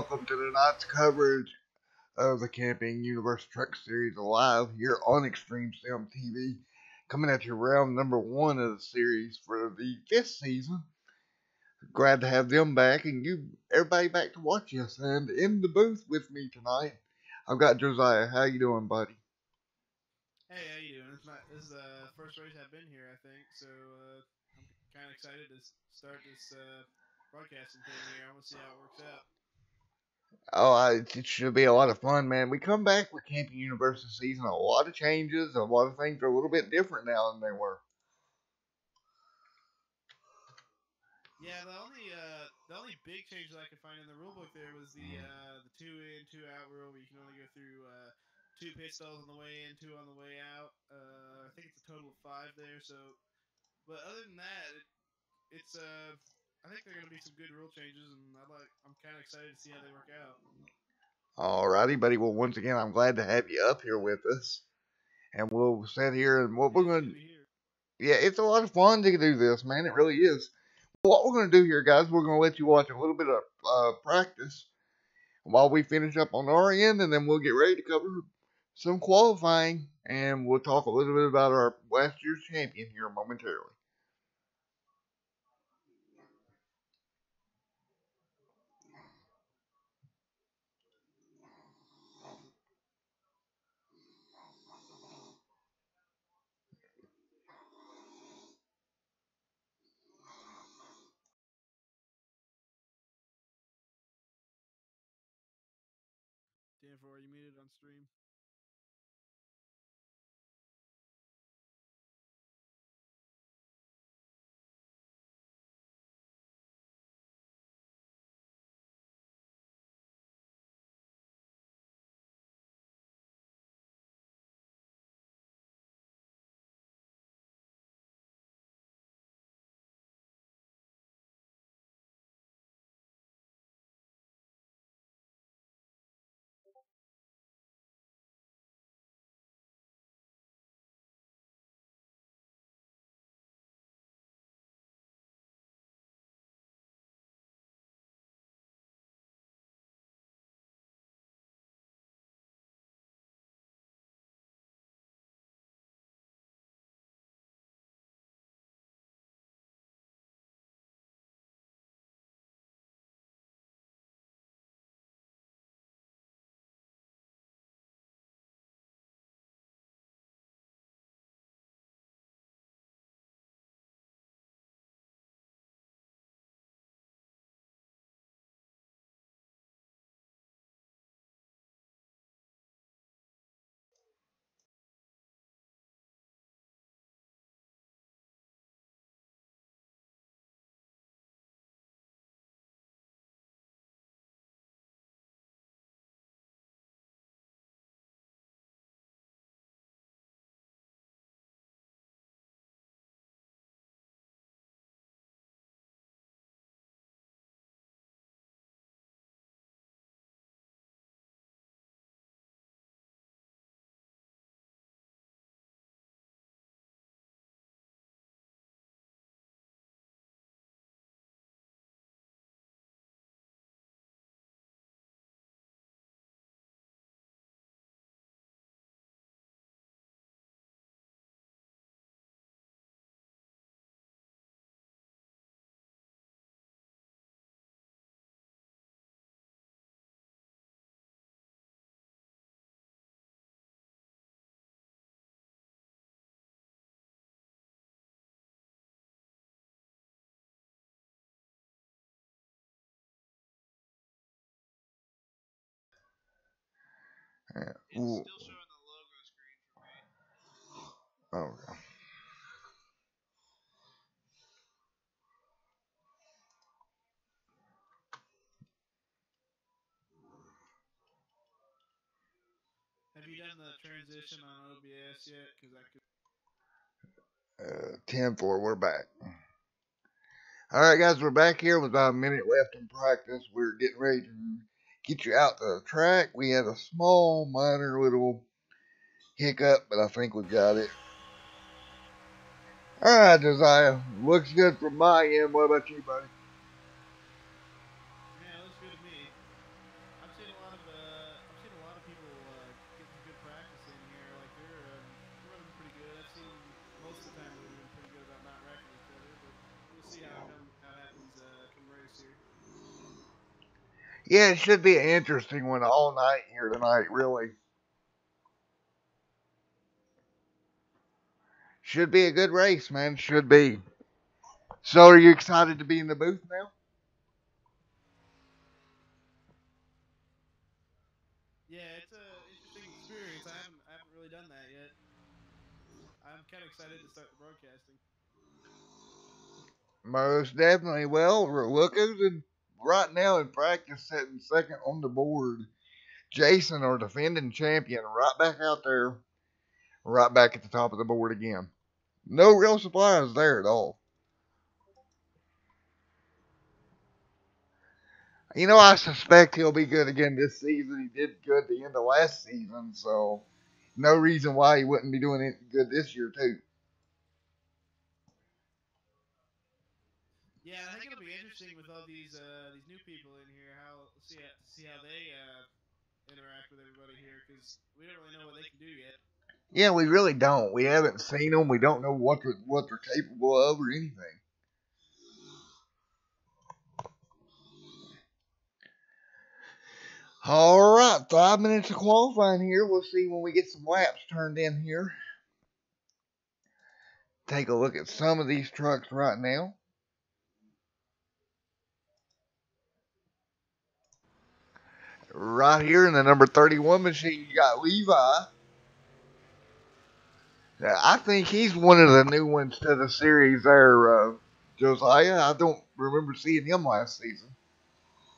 welcome to tonight's coverage of the Camping Universe Truck Series live here on Extreme Sim TV. Coming at you round number one of the series for the fifth season. Glad to have them back and everybody back to watch us. And in the booth with me tonight, I've got Josiah. How you doing, buddy? Hey, how you doing? This is the first race I've been here, I think. So I'm kind of excited to start this broadcasting thing here. I want to see how it works out. It should be a lot of fun, man. We come back with Camping Universe this season. A lot of changes. A lot of things are a little bit different now than they were. Yeah, the only big change that I could find in the rule book there was the 2 in 2 out rule, where you can only go through 2 pit stalls on the way in, 2 on the way out. I think it's a total of 5 there. So, but other than that, it's I think there are going to be some good rule changes, and I'm kind of excited to see how they work out. Alrighty, buddy. Well, once again, I'm glad to have you up here with us. And we'll sit here and what Yeah, we're it's going good to. to be here. Yeah, it's a lot of fun to do this, man. It really is. What we're going to do here, guys, we're going to let you watch a little bit of practice while we finish up on our end, and then we'll get ready to cover some qualifying, and we'll talk a little bit about our last year's champion here momentarily. Dan4, you muted on stream. Yeah. It's still showing the logo screen for me. Okay. Have you done the transition on OBS yet? Because I could. 10-4, we're back. All right, guys, we're back here with about a minute left in practice. We're getting ready to get you out to the track. We had a small, minor little hiccup, but I think we've got it. All right, Josiah, looks good from my end. What about you, buddy? Yeah, it looks good to me. Yeah, it should be an interesting one all night here tonight, really. Should be a good race, man. Should be. So, are you excited to be in the booth now? Yeah, it's a interesting experience. I haven't really done that yet. I'm kind of excited to start the broadcasting. Most definitely. Well, look who's in, right now in practice sitting second on the board. Jason, our defending champion, right back out there, right back at the top of the board again. No real surprise there at all. I suspect he'll be good again this season. He did good the end of last season, so no reason why he wouldn't be doing it good this year too. Yeah, I think it'll be interesting with all these new people in here. How see how they interact with everybody here because we don't really know what they can do yet. Yeah, we really don't. We haven't seen them. We don't know what they're capable of or anything. All right, 5 minutes of qualifying here. We'll see when we get some laps turned in here. Take a look at some of these trucks right now. Right here in the number 31 machine, you got Levi. I think he's one of the new ones to the series there, Josiah. I don't remember seeing him last season.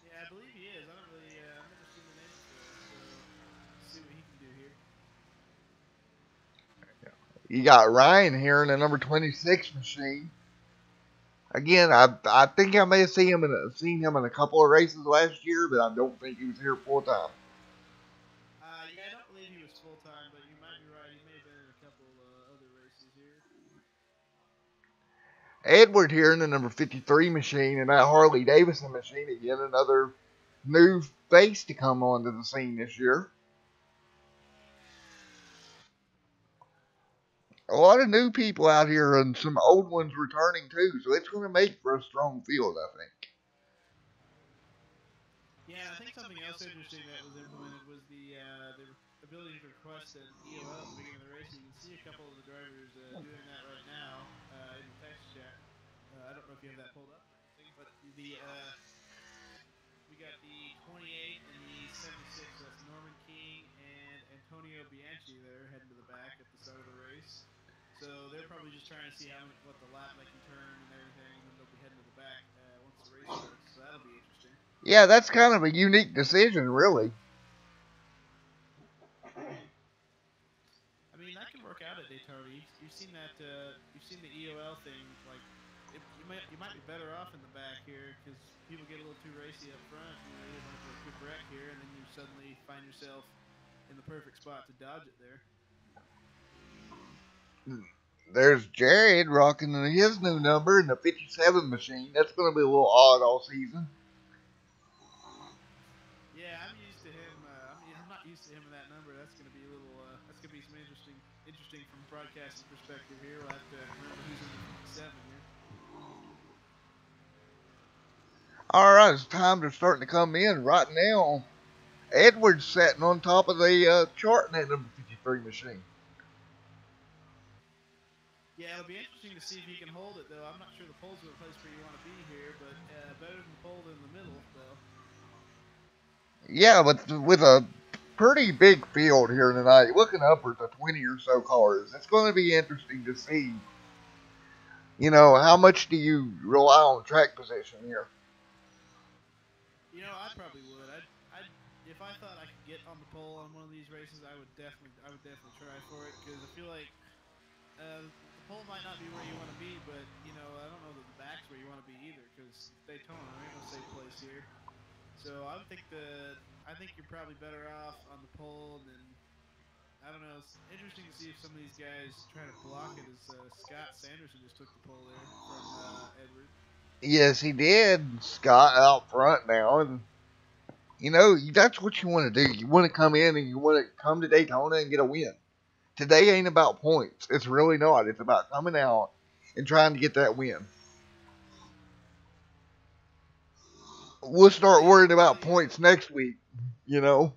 Yeah, I believe he is. I don't really. I've never seen the names though, so see what he can do here. You got Ryan here in the number 26 machine. Again, I think I may have seen him in a couple of races last year, but I don't think he was here full time. Yeah, I don't believe he was full time, but you might be right. He may have been in a couple other races here. Edward here in the number 53 machine and that Harley Davidson machine. Again, another new face to come onto the scene this year. A lot of new people out here and some old ones returning too, so it's going to make for a strong field, I think. Yeah, and I think something else interesting that was implemented was the ability to request an EOL at the beginning of the race. You can see a couple of the drivers doing that right now in the text chat. I don't know if you have that pulled up or anything, but the we got the 28 and the 76. So that's Norman King and Antonio Bianchi there heading to the back at the start of the race. So they're probably just trying to see what the lap they can turn and everything, and then they'll be heading to the back once the race starts. So that'll be interesting. Yeah, that's kind of a unique decision, really. I mean, that can work out at Daytona. You've seen that. You've seen the EOL thing. Like, you might be better off in the back here because people get a little too racy up front. You run into a quick wreck here, and then you suddenly find yourself in the perfect spot to dodge it there. There's Jared rocking his new number in the 57 machine. That's going to be a little odd all season. Yeah, I'm used to him. I'm not used to him in that number. That's going to be a little. That's going to be some interesting from a broadcasting perspective here. We'll have to remember who's in the 57 here. All right, it's time to start to come in right now. Edwards sitting on top of the chart in that number 53 machine. Yeah, it'll be interesting to see if he can hold it, though. I'm not sure the pole's the place where you want to be here, but better than the pole in the middle, though. Yeah, but with a pretty big field here tonight, looking upwards of 20 or so cars, it's going to be interesting to see. How much do you rely on track position here? I probably would. If I thought I could get on the pole on one of these races, I would definitely try for it because I feel like the pole might not be where you want to be, but I don't know that the back's where you want to be either because Daytona, there ain't no safe place here. So I think you're probably better off on the pole, and then I don't know. It's interesting to see if some of these guys try to block it. As Scott Sanderson just took the pole there from Edward. Yes, he did. Scott out front now, and that's what you want to do. You want to come in and you want to come to Daytona and get a win. Today ain't about points. It's really not. It's about coming out and trying to get that win. We'll start Yeah, worrying that's about the points next week. You know.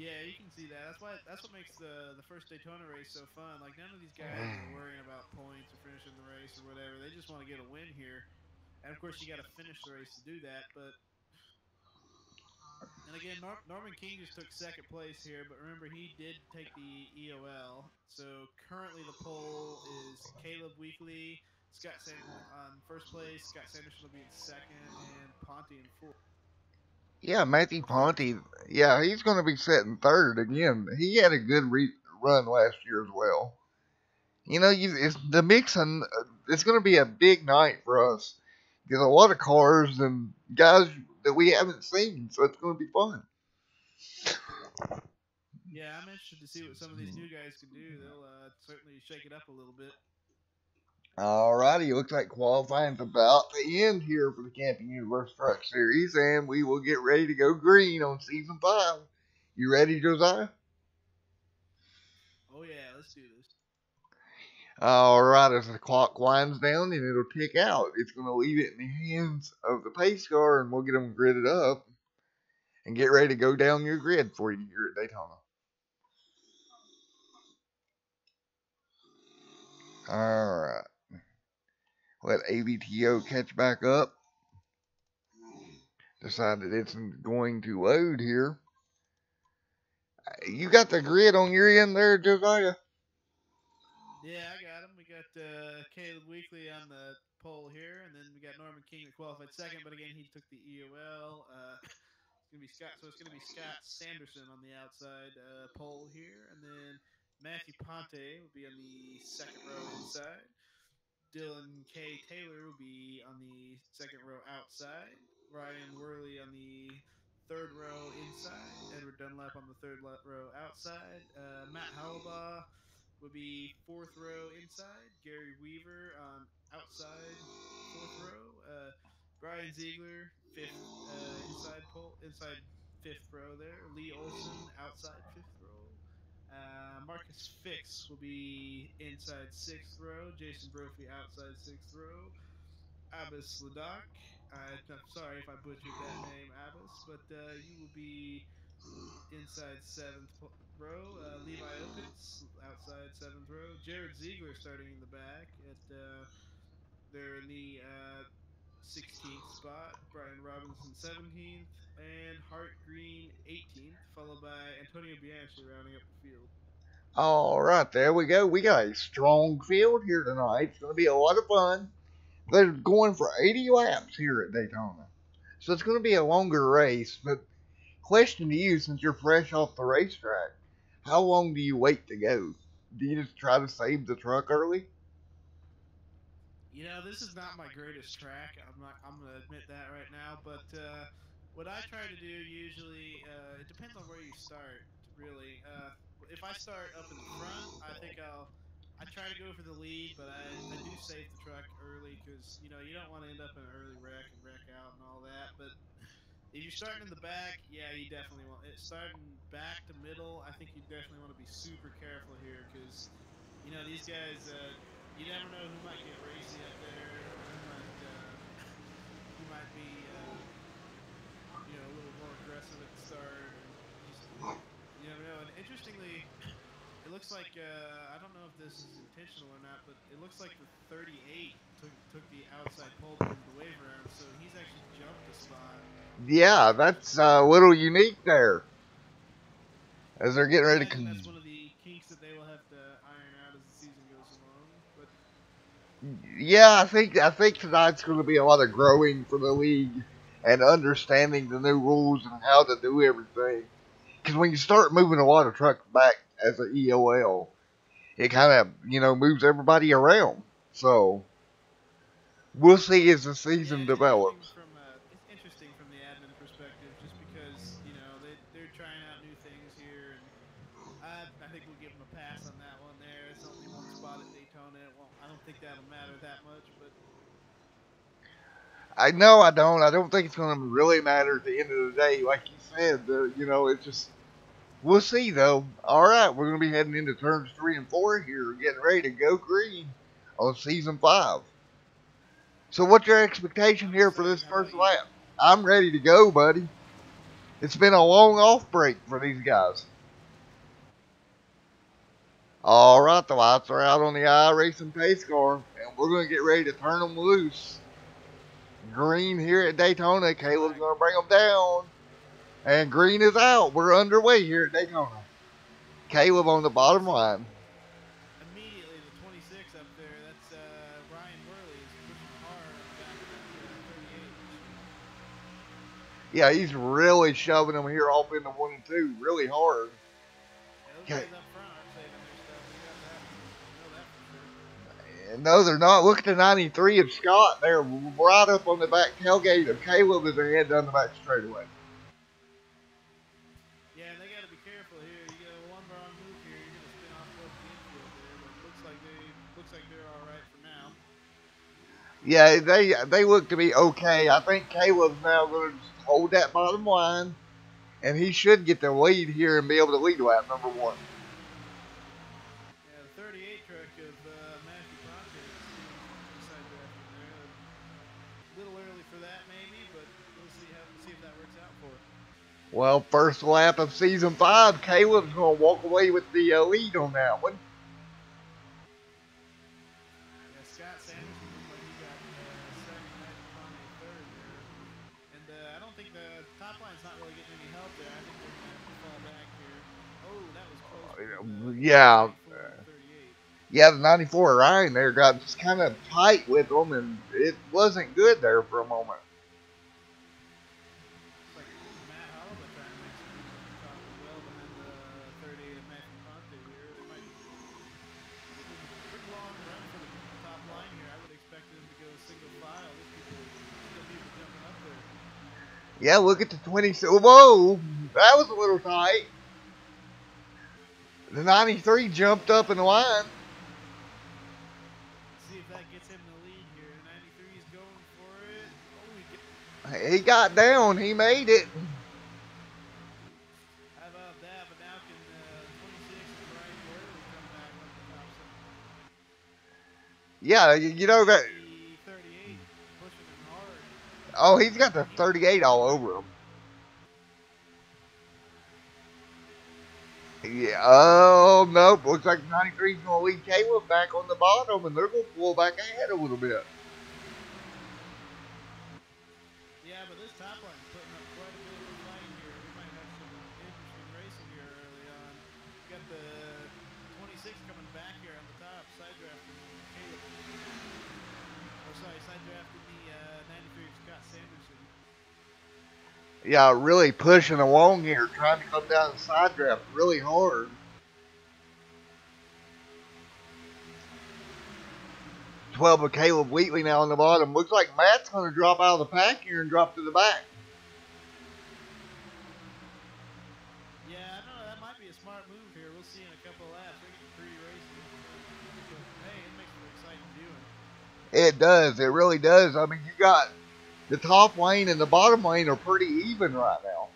yeah, you can see that. That's what makes the first Daytona race so fun. Like none of these guys are worrying about points or finishing the race or whatever. They just want to get a win here. And of course, you got to finish the race to do that. But and again, Norman King just took second place here, but remember he did take the EOL. So currently the poll is Caleb Weekly, Scott Sanderson on first place, Scott Sanderson will be in second, and Ponte in fourth. Yeah, Matthew Ponte. Yeah, he's going to be sitting third again. He had a good run last year as well. You know, it's the mixing. It's going to be a big night for us. There's a lot of cars and guys that we haven't seen, so it's going to be fun. Yeah, I'm interested to see what some of these new guys can do. They'll certainly shake it up a little bit. Alrighty, looks like qualifying's about to end here for the Camping Universe Truck Series, and we will get ready to go green on season 5. You ready, Josiah? Oh yeah, let's do this. Alright, as the clock winds down and it'll tick out, it's going to leave it in the hands of the pace car, and we'll get them gridded up and get ready to go down your grid for you here at Daytona. Alright, let AVTO catch back up. Decided it's going to load here. You got the grid on your end there, Josiah? Yeah, I got him. We got Caleb Weekly on the pole here, and then we got Norman King that qualified second, but again he took the EOL. It's gonna be Scott, so it's gonna be Scott Sanderson on the outside pole here, and then Matthew Ponte will be on the second row inside. Dylan K. Taylor will be on the second row outside. Ryan Worley on the third row inside. Edward Dunlap on the third row outside. Matt Halabaugh would be fourth row inside. Gary Weaver on outside fourth row. Brian Ziegler fifth inside fifth row there. Lee Olson outside fifth row. Marcus Fix will be inside sixth row. Jason Brophy outside sixth row. Abbas Ladak. I'm sorry if I butchered that name, Abbas, but you will be inside seventh row. Levi Opitz outside seventh row. Jared Ziegler starting in the back at they're in the 16th spot. Brian Robinson 17th, and Hart Green 18th, followed by Antonio Bianchi rounding up the field. Alright, there we go. We got a strong field here tonight. It's going to be a lot of fun. They're going for 80 laps here at Daytona. So it's going to be a longer race. But question to you, since you're fresh off the racetrack, how long do you wait to go? Do you just try to save the truck early? You know, this is not my greatest track. I'm gonna admit that right now. But what I try to do usually, it depends on where you start. Really, if I start up in the front, I try to go for the lead, but I do save the truck early because you don't want to end up in an early wreck and wreck out and all that. But if you're starting in the back, yeah, you definitely want it. Starting back to middle, I think you definitely want to be super careful here because these guys. You never know who might get racy up there, or who might be a little more aggressive at the start, or just you never know. And interestingly, it looks like I don't know if this is intentional or not, but it looks like the 38 took the outside pole to move the wave around, so he's actually jumped a spot. Yeah, that's a little unique there. As they're getting I ready to. imagine that's one of the kinks that they will have to iron out as the season goes along. But Yeah, I think tonight's going to be a lot of growing for the league and understanding the new rules and how to do everything. Because when you start moving a lot of trucks back as an EOL, it kind of moves everybody around. So we'll see as the yeah, season develops. it's interesting from the admin perspective, just because they're trying out new things here, and I think we'll give them a pass on that one. There, it's only one spot at Daytona. I don't think that'll matter that much, but I know I don't. I don't think it's going to really matter at the end of the day. Like you said, it's just we'll see though. All right, we're going to be heading into turns 3 and 4 here, getting ready to go green on season 5. So, what's your expectation I'm here for excited. this How about first you? lap? I'm ready to go, buddy. It's been a long off break for these guys. All right, the lights are out on the iRacing pace car, and we're going to get ready to turn them loose. Green here at Daytona. Caleb's going to bring them down. And green is out. We're underway here at Daytona. Caleb on the bottom line. Immediately the 26 up there. That's Ryan Worley is pushing hard on the back of that 38 machine. Yeah, he's really shoving them here off into 1 and 2 really hard. Yeah, those Okay. guys up front aren't saving their stuff. They got that. We know that for sure. No, they're not. Look at the 93 of Scott there, right up on the back tailgate of Caleb as they head down the back straightaway. Yeah, and they got to be careful here. You get one wrong move here, you're going to spin off towards the infield there. But looks like they're all right for now. Yeah, they look to be okay. I think Caleb's now going to hold that bottom line, and he should get the lead here and be able to lead lap number 1. Yeah, the 38 truck of Matthew Ponte is doing some side drafting there. A little early for that, maybe, but we'll see if that works out for him. Well, first lap of season 5, Caleb's going to walk away with the lead on that one. Yeah, Scott Sanderson looked like he got second, Matthew Ponte third there. And I don't think the top line's not really getting any help there. I think they're going to have to fall back here. Oh, that was close between the Yeah, 94 and the 38. yeah, the 94 Ryan there got just kind of tight with them, and it wasn't good there for a moment. Looks like Matt Holloway trying to make some moves up the top as well behind the 38 of Matthew Ponte here. They might This is a pretty long run for the top line here. I would expect them to go single file. Still people jumping up there. Yeah, look at the 20. Whoa, that was a little tight. The 93 jumped up in the line. Let's see if that gets him the lead here. 93 is going for it. Oh, He got down. He made it. how about that? But now can 26 and Ryan Worley come back up the top side? Yeah, you know that. The 38 pushing him hard. Oh, he's got the 38 all over him. Yeah. Oh, nope. Looks like 93 is going to lead Caleb back on the bottom, and they're going to pull back ahead a little bit. Yeah, but this top line's putting up quite a bit of a fight here. We might have some interesting racing here early on. We got the 26 coming back here on the top, side drafting Caleb. Or sorry, side drafting the 93 of Scott Sanderson. Yeah, really pushing along here, trying to come down the side draft really hard. 12 of Caleb Wheatley now on the bottom. Looks like Matt's going to drop out of the pack here and drop to the back. Yeah, I don't know. That might be a smart move here. We'll see in a couple of laps. They're getting pretty racing. But hey, it makes for exciting viewing. It does. It really does. I mean, you got the top lane and the bottom lane are pretty even right now.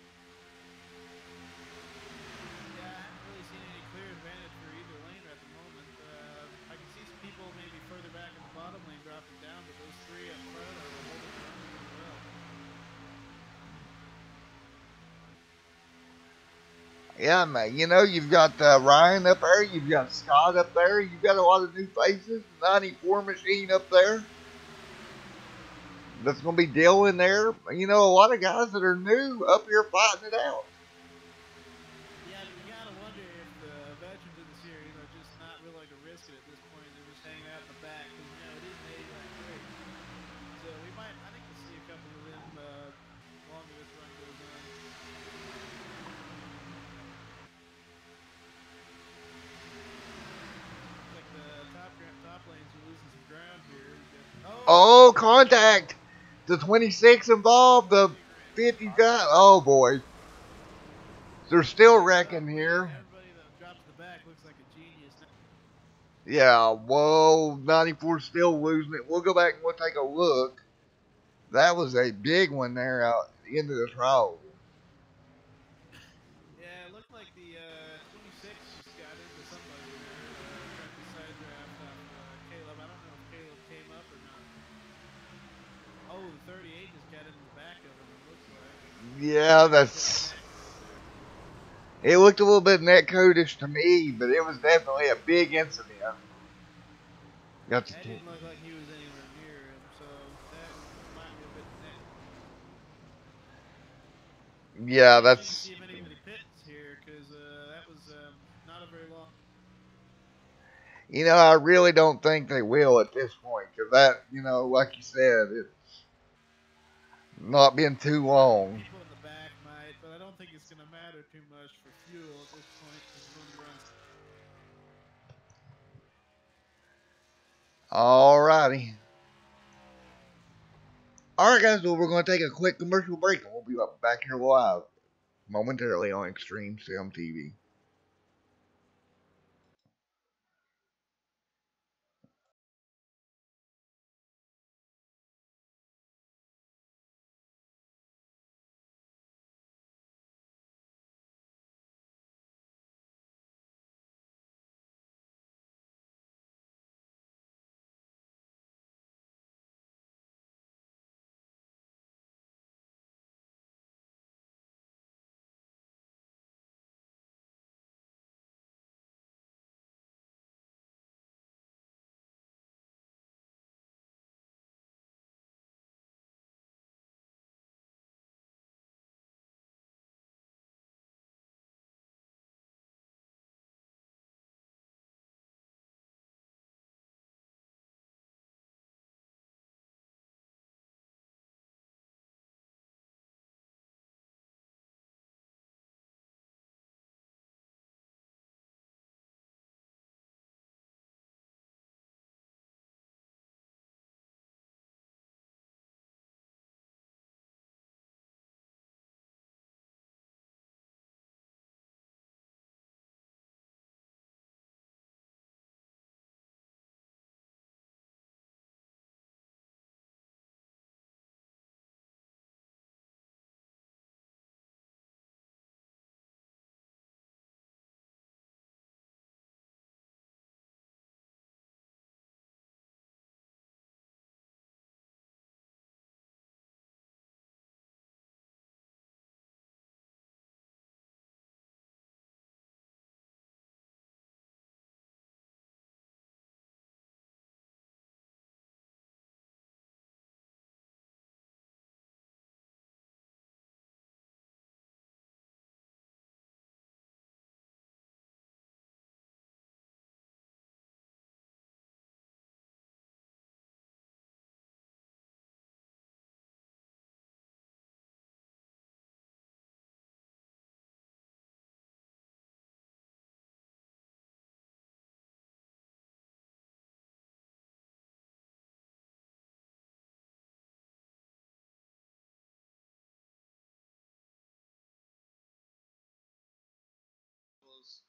Yeah, I haven't really seen any clear advantage for either lane at the moment. I can see some people maybe further back in the bottom lane dropping down, but those three up front are holding their own pretty well. Yeah, man. You know, you've got Ryan up there. You've got Scott up there. You've got a lot of new faces. 94 machine up there. That's going to be Dylan there. You know, a lot of guys that are new up here fighting it out. Yeah, but you gotta wonder if the veterans in the series are just not willing to risk it at this point. They're just hanging out in the back because it is an 80-lap race. So I think we'll see a couple of them longer this run goes on. Looks like the top lanes are losing some ground here. Oh, contact. The 26 involved. The 50 guy. Oh, boy. They're still wrecking here. Everybody that drops the back looks like a genius now. Yeah, whoa. 94 still losing it. We'll go back and we'll take a look. That was a big one there out into the trial. Yeah, it looked like the 26 just got into somebody there. Tried to side draft off Caleb. I don't know if Caleb came up or not. Yeah, Very thick that's. neck there. It looked a little bit netcodish to me, but it was definitely a big incident. Got Yeah, it to. didn't look like he was anywhere near him, so that might be a bit net. Be Yeah, interesting to that's. see if anybody pits here, because that was not a very long. I really don't think they will at this point because that, like you said, it's not been too long. People in the back might, but I don't think it's going to matter too much for fuel at this point because it's going to run. Alrighty. Alright, guys, well, we're going to take a quick commercial break and we'll be back here live momentarily on Extreme Sim TV.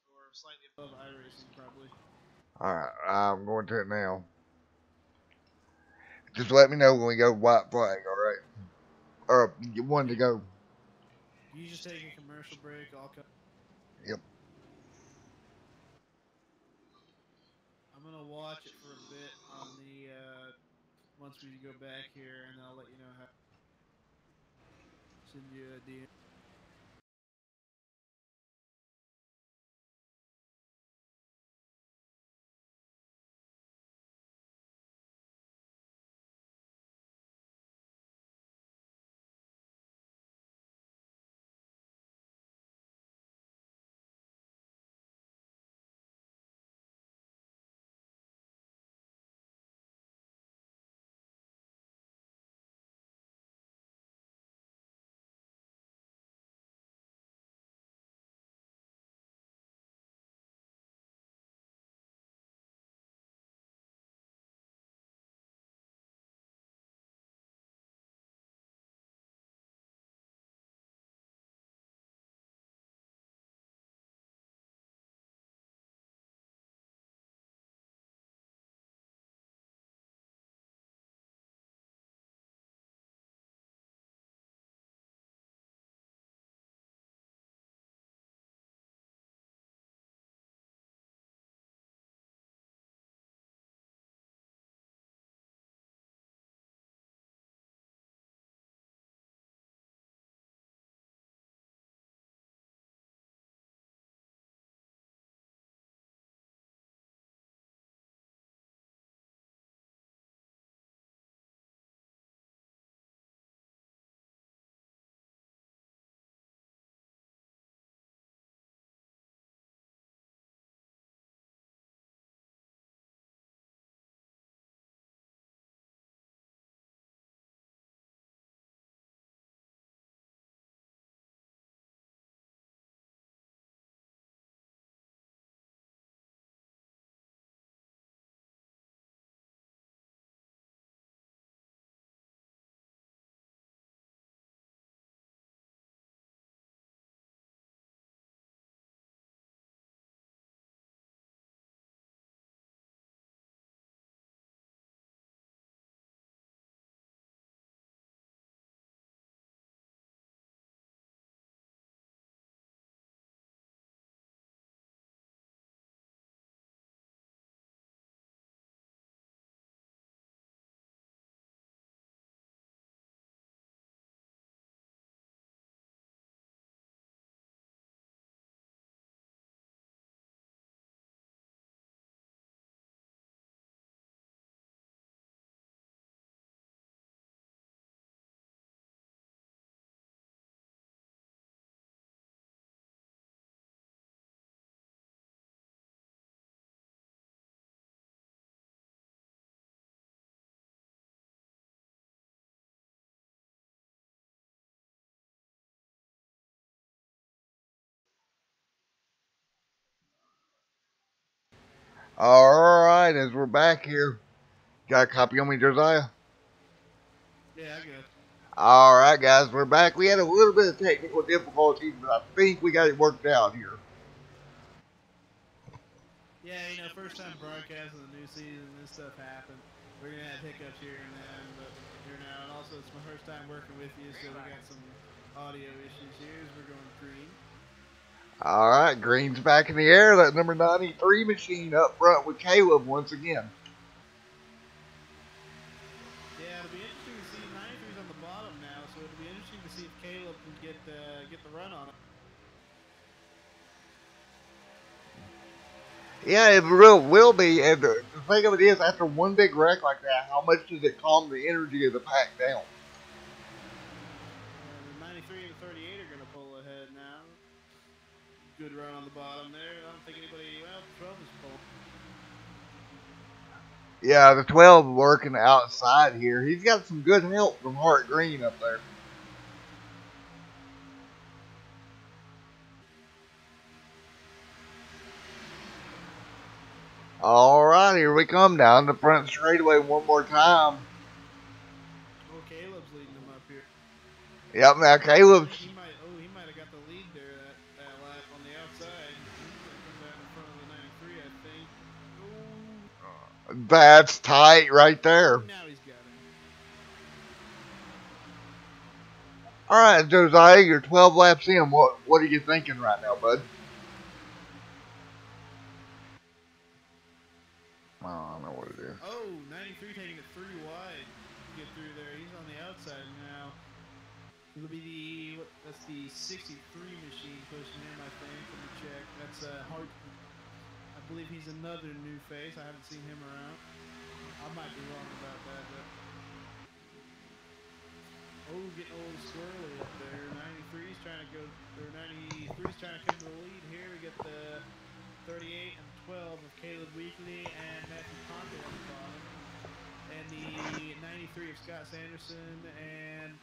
Or slightly above iRacing, probably. Alright, I'm going to it now. Just let me know when we go white flag, alright? Or you wanted to Yep. go. You just take a commercial break. I'll come. Yep. I'm gonna watch it for a bit on the once we go back here, and then I'll let you know how. Send you a DM. All right, as we're back here, got a copy on me, Josiah? Yeah, I got. All right, guys, we're back. We had a little bit of technical difficulties, but I think we got it worked out here. Yeah, you know, first time broadcasting the new season, this stuff happens. We're gonna have hiccups here and then, but here now, and also it's my first time working with you, so we got some audio issues here as we're going green. All right, Green's back in the air. That number 93 machine up front with Caleb once again. Yeah, it'll be interesting to see 93's on the bottom now, so it'll be interesting to see if Caleb can get the run on it. Yeah, it will be. And the thing of it is, after one big wreck like that, how much does it calm the energy of the pack down? The 93 and the 38 are gonna pull ahead now. Good run on the bottom there. I don't think anybody. Well, 12 is pulling. Yeah, the 12 working outside here. He's got some good help from Hart Green up there. All right, here we come down the front straightaway one more time. Oh, Caleb's leading them up here. Yep, now I Caleb's. think he might. Oh, he might have got the lead there that lap on the outside. He's gonna come down in front of the 93, I think. Oh, That's tight right there. now he's got him. All right, Josiah, you're 12 laps in. What are you thinking right now, bud? Oh, I know what it is. Oh, 93 taking it 3 wide to get through there. He's on the outside now. It'll be that's the 63 machine pushing him, I think. Let me check. That's Hart. I believe he's another new face. I haven't seen him around. I might be wrong about that, but oh, getting a little squirrely up there. 93's trying to go, or 93's trying to come to the lead here. We got the 38 and 12 of Caleb Weekly and Matthew Conte on the bottom, and the 93 of Scott Sanderson and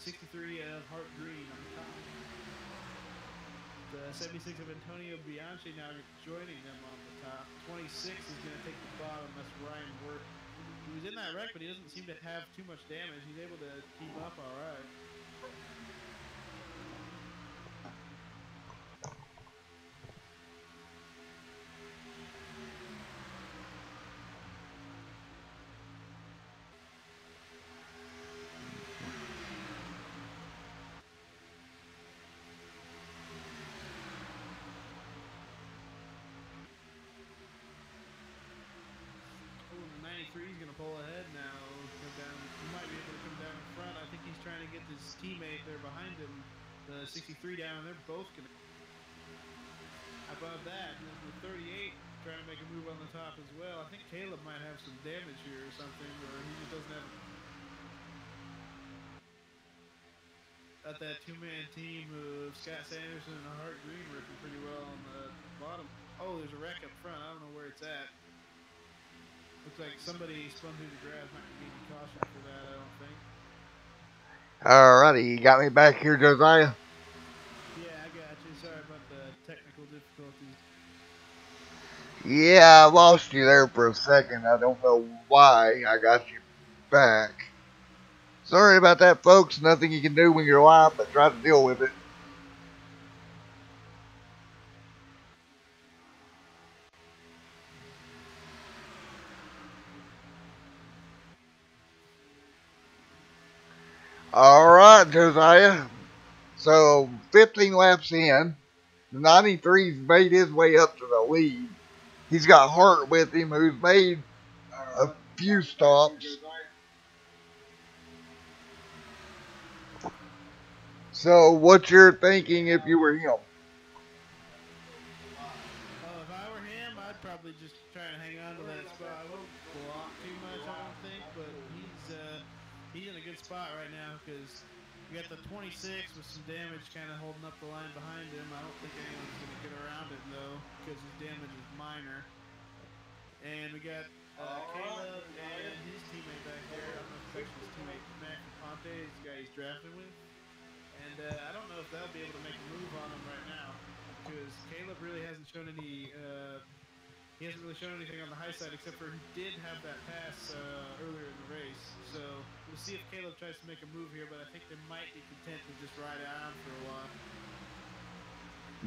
63 of Hart Green on the top. The 76 of Antonio Bianchi now joining them on the top. 26 is going to take the bottom. That's Ryan Worth. He was in that wreck, but he doesn't seem to have too much damage. He's able to keep up all right. Oh, the 93 is going to pull ahead now. Come down. He might be able to come down in front. I think he's trying to get his teammate there behind him, the 63 down, and they're both going to. Above that, and then the 38 trying to make a move on the top as well. I think Caleb might have some damage here or something, or he just doesn't have. Got that two-man team of Scott Sanderson and Hart Green working pretty well on the bottom. Oh, there's a wreck up front. I don't know where it's at. Looks like somebody spun through the grass. Not gonna be any caution for that, I don't think. All righty, you got me back here, Josiah. Yeah, I got you. Sorry about the technical difficulties. Yeah, I lost you there for a second. I don't know why. I got you back. Sorry about that, folks. Nothing you can do when you're live, but try to deal with it. All right, Josiah. So 15 laps in, the 93's made his way up to the lead. He's got Hart with him, who's made a few stops. So, what's your thinking if you were him? Oh, if I were him, I'd probably just try and hang on to that spot. I wouldn't block too much, I don't think, but he's in a good spot right now because we got the 26 with some damage kind of holding up the line behind him. I don't think anyone's going to get around it though because his damage is minor. And we got Caleb and his teammate back there. I don't know if it's actually his teammate Matthew Ponte, this guy he's drafting with. And I don't know if they'll be able to make a move on him right now because Caleb really hasn't shown any. He he hasn't really shown anything on the high side except for he did have that pass earlier in the race. So we'll see if Caleb tries to make a move here, but I think they might be content to just ride it on for a while.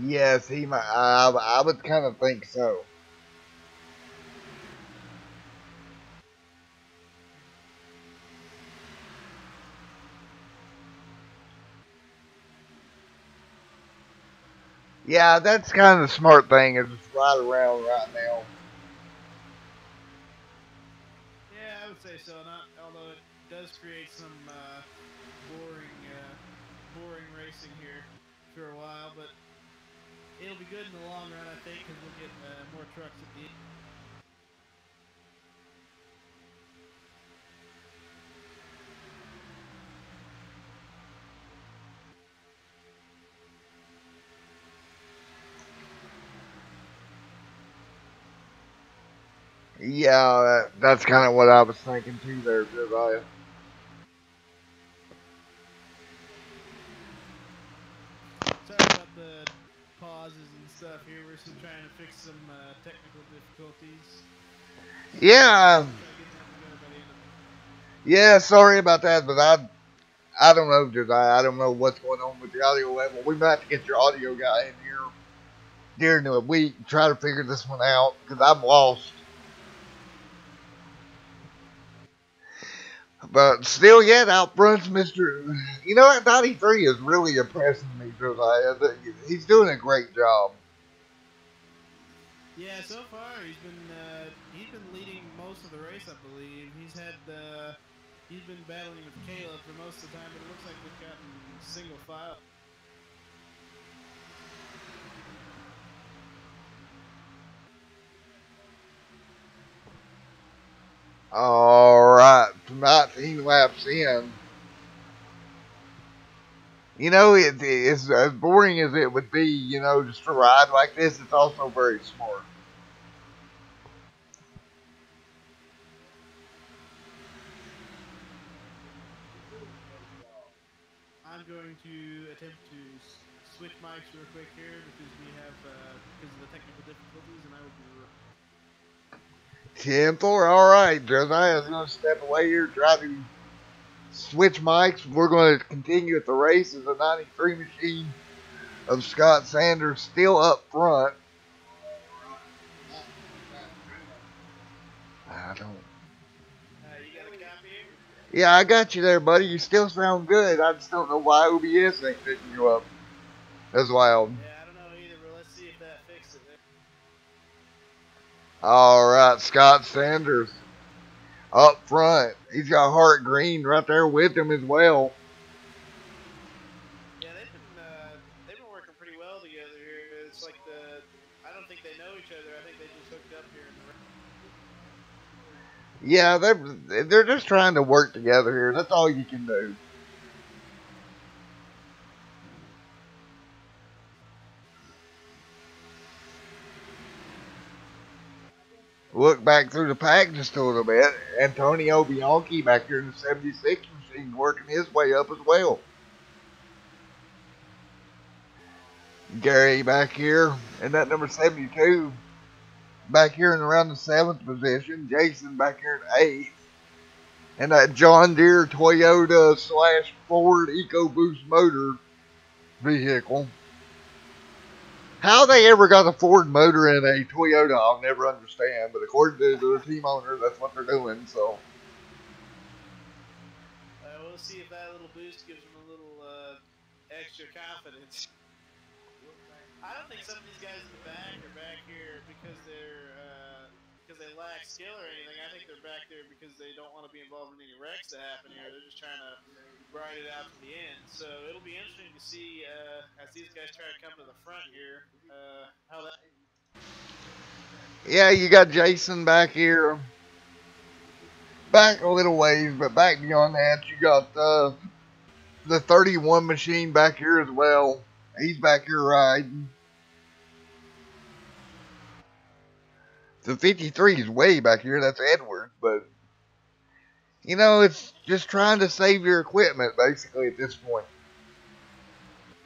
Yes, he might. I would kind of think so. Yeah, that's kind of the smart thing is just ride around right now. Yeah, I would say so. Not although it does create some boring boring racing here for a while, but it'll be good in the long run, I think, because we'll get more trucks at the end. Yeah, that's kind of what I was thinking too there, Josiah. Sorry about the pauses and stuff here. We're still trying to fix some technical difficulties, so Yeah, we'll try getting that together by the end of. yeah. Sorry about that, but I don't know, Josiah. I don't know what's going on with the audio level. We might have to get your audio guy in here during the week and try to figure this one out because I'm lost. But still, yet outfronts Mister. You know that 93 is really impressing me, Josiah. He's doing a great job. Yeah, so far he's been leading most of the race, I believe. He's been battling with Caleb for most of the time, but it looks like they've gotten single file. All right, 19 laps in. You know, it's as boring as it would be, just to ride like this, it's also very smart. I'm going to attempt to switch mics real quick here because we have because of the technical difficulties, and I will be. 10-4, all right. Josiah's going to step away here, try to switch mics. We're going to continue at the race as the 93 machine of Scott Sanders still up front. I don't. You got a copy here? Yeah, I got you there, buddy. You still sound good. I just don't know why OBS ain't picking you up as loud. Yeah, I don't know either, but let's see if that fixed it. All right, Scott Sanders up front. He's got Hart Green right there with him as well. Yeah, they've been working pretty well together here. It's like I don't think they know each other. I think they just hooked up here in the. Yeah, they're just trying to work together here. That's all you can do. Look back through the pack just a little bit. Antonio Bianchi back here in the 76 machine working his way up as well. Gary back here in that number 72. Back here in around the 7th position. Jason back here in 8th. And that John Deere Toyota slash Ford EcoBoost motor vehicle. How they ever got a Ford motor in a Toyota, I'll never understand. But according to their team owner, that's what they're doing. So We'll see if that little boost gives them a little extra confidence. I don't think some of these guys in the back are back here because they lack skill or anything. I think they're back there because they don't want to be involved in any wrecks that happen here. They're just trying to ride it out to the end. So it'll be interesting to see as these guys try to come to the front here how that. yeah, you got Jason back here. Back a little ways, but back beyond that, you got the 31 machine back here as well. He's back here riding. The 53 is way back here. That's Edwards, but it's just trying to save your equipment basically at this point.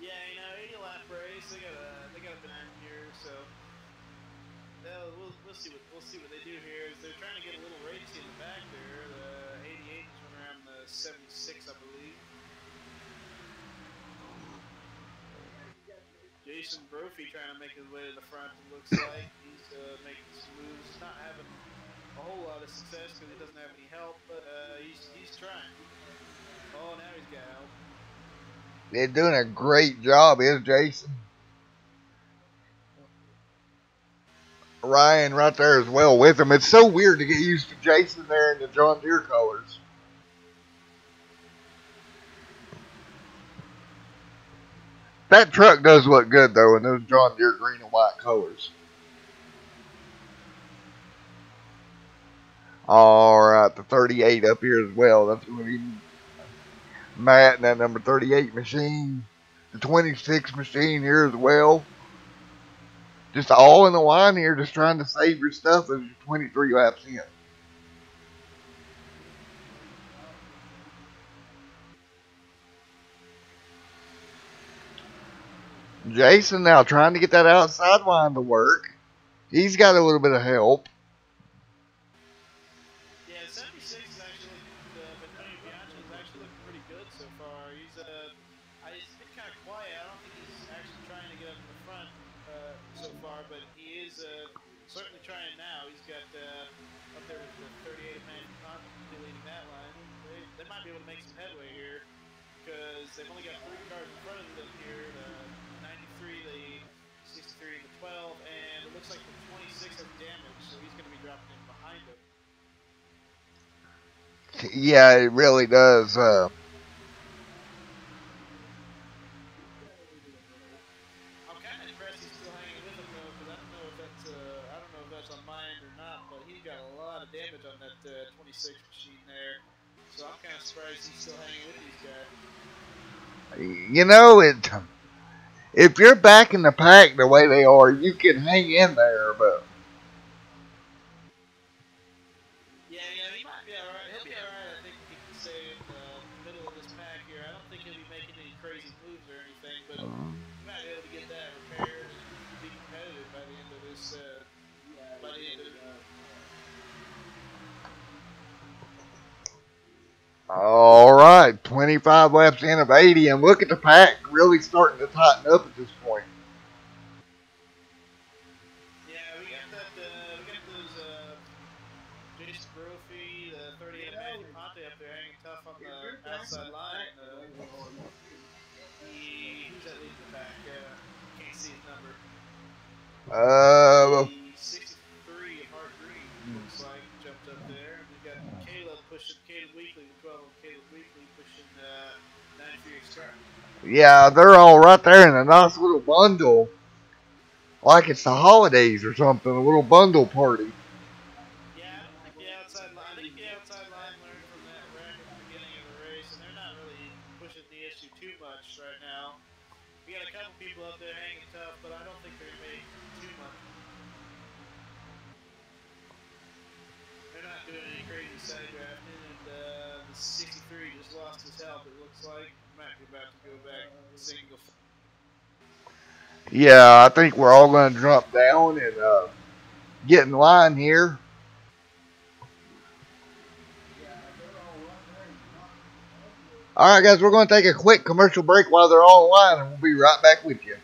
Yeah, 80 lap race. They got a bit here, so we'll see what they do here is they're trying to get a little racy in the back there. The 88 just went around the 76, I believe. Jason Brophy trying to make his way to the front. It looks like he's making some moves. He's not having a whole lot of success because he doesn't have any help, but he's trying. Oh, now he's got help. They're doing a great job, is Jason. Ryan right there as well with him. It's so weird to get used to Jason there in the John Deere colors. That truck does look good though in those John Deere green and white colors. All right, the 38 up here as well. That's going to be Matt and that number 38 machine. The 26 machine here as well. Just all in the line here, just trying to save your stuff as you're 23 laps in. Jason now trying to get that outside line to work. He's got a little bit of help. Yeah, 76 is actually Antonio Bianchi is actually looking pretty good so far. He's been kind of quiet. I don't think he's actually trying to get up in the front so far, but he is certainly trying now. He's got up there with the 38 of Matthew Ponte leading that line. They might be able to make some headway here because they've only got 3 cars in front of them here: the 93, the 63, and the 12, and it looks like the 26 has damage, so he's going to be dropping in behind them. Yeah, it really does. I'm kind of impressed he's still hanging with him though, because I don't know if that's on my end or not, but he's got a lot of damage on that 26 machine there. So I'm kind of surprised he's still hanging with these guys. You know, if you're back in the pack the way they are, you can hang in there, but Yeah, he might be all right. He'll be all right, I think, if he can stay in the middle of this pack here. I don't think he'll be making any crazy moves or anything, but he might be able to get that repaired and be competitive by the end of this. By the end of all right, 25 laps in of 80, and look at the pack really starting to tighten up at this point. Yeah, we got that. We got those. Jason Brophy, the 38 of Matthew Ponte up there hanging tough on the outside line. Who's that leading the pack? Can't see his number. Uh, The 63 of Hart Green looks like jumped up there, and we got Caleb Weekly, the 12 of Caleb Weekly pushing 93 Extra. yeah, they're all right there in a nice little bundle, like it's the holidays or something, a little bundle party. Yeah, I don't think the outside line. I think the outside line learned from that wreck at the beginning of the race, and they're not really pushing the issue too much right now. We got a couple people up there hanging tough, but I don't think they're gonna make too much. They're not doing any crazy side drafting, and the 63 just lost his help. It looks like he might be about to go back single. Yeah, I think we're all going to jump down and get in line here. All right, guys, we're going to take a quick commercial break while they're all in line, and we'll be right back with you.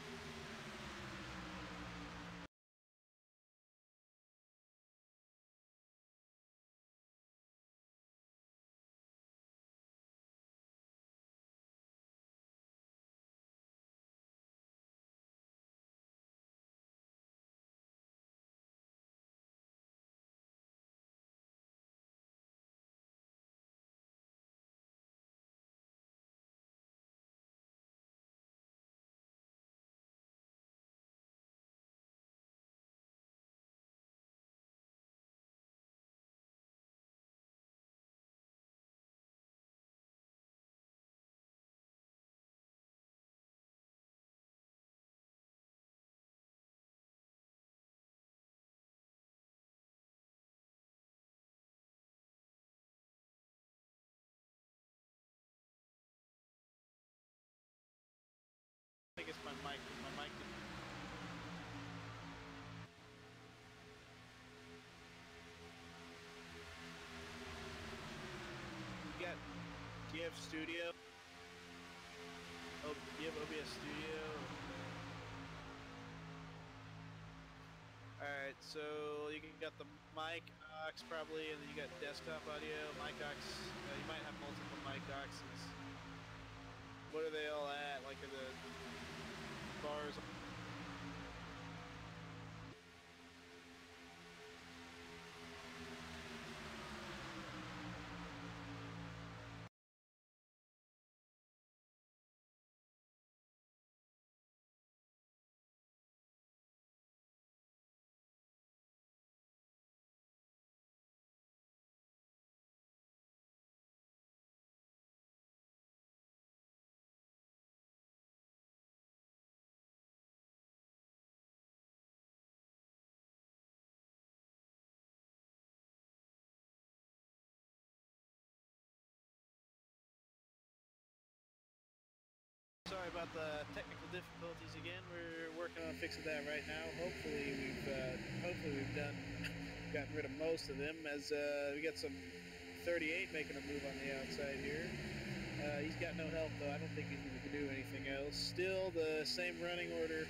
have Studio? Oh, you have OBS Studio? Alright, so you got the mic aux probably, and then you got desktop audio, mic aux. You might have multiple mic auxes. What are they all at? Like are the bars? Sorry about the technical difficulties again. We're working on fixing that right now. Hopefully we've gotten rid of most of them. As we got some 38 making a move on the outside here. He's got no help though. I don't think he's going to do anything else. Still the same running order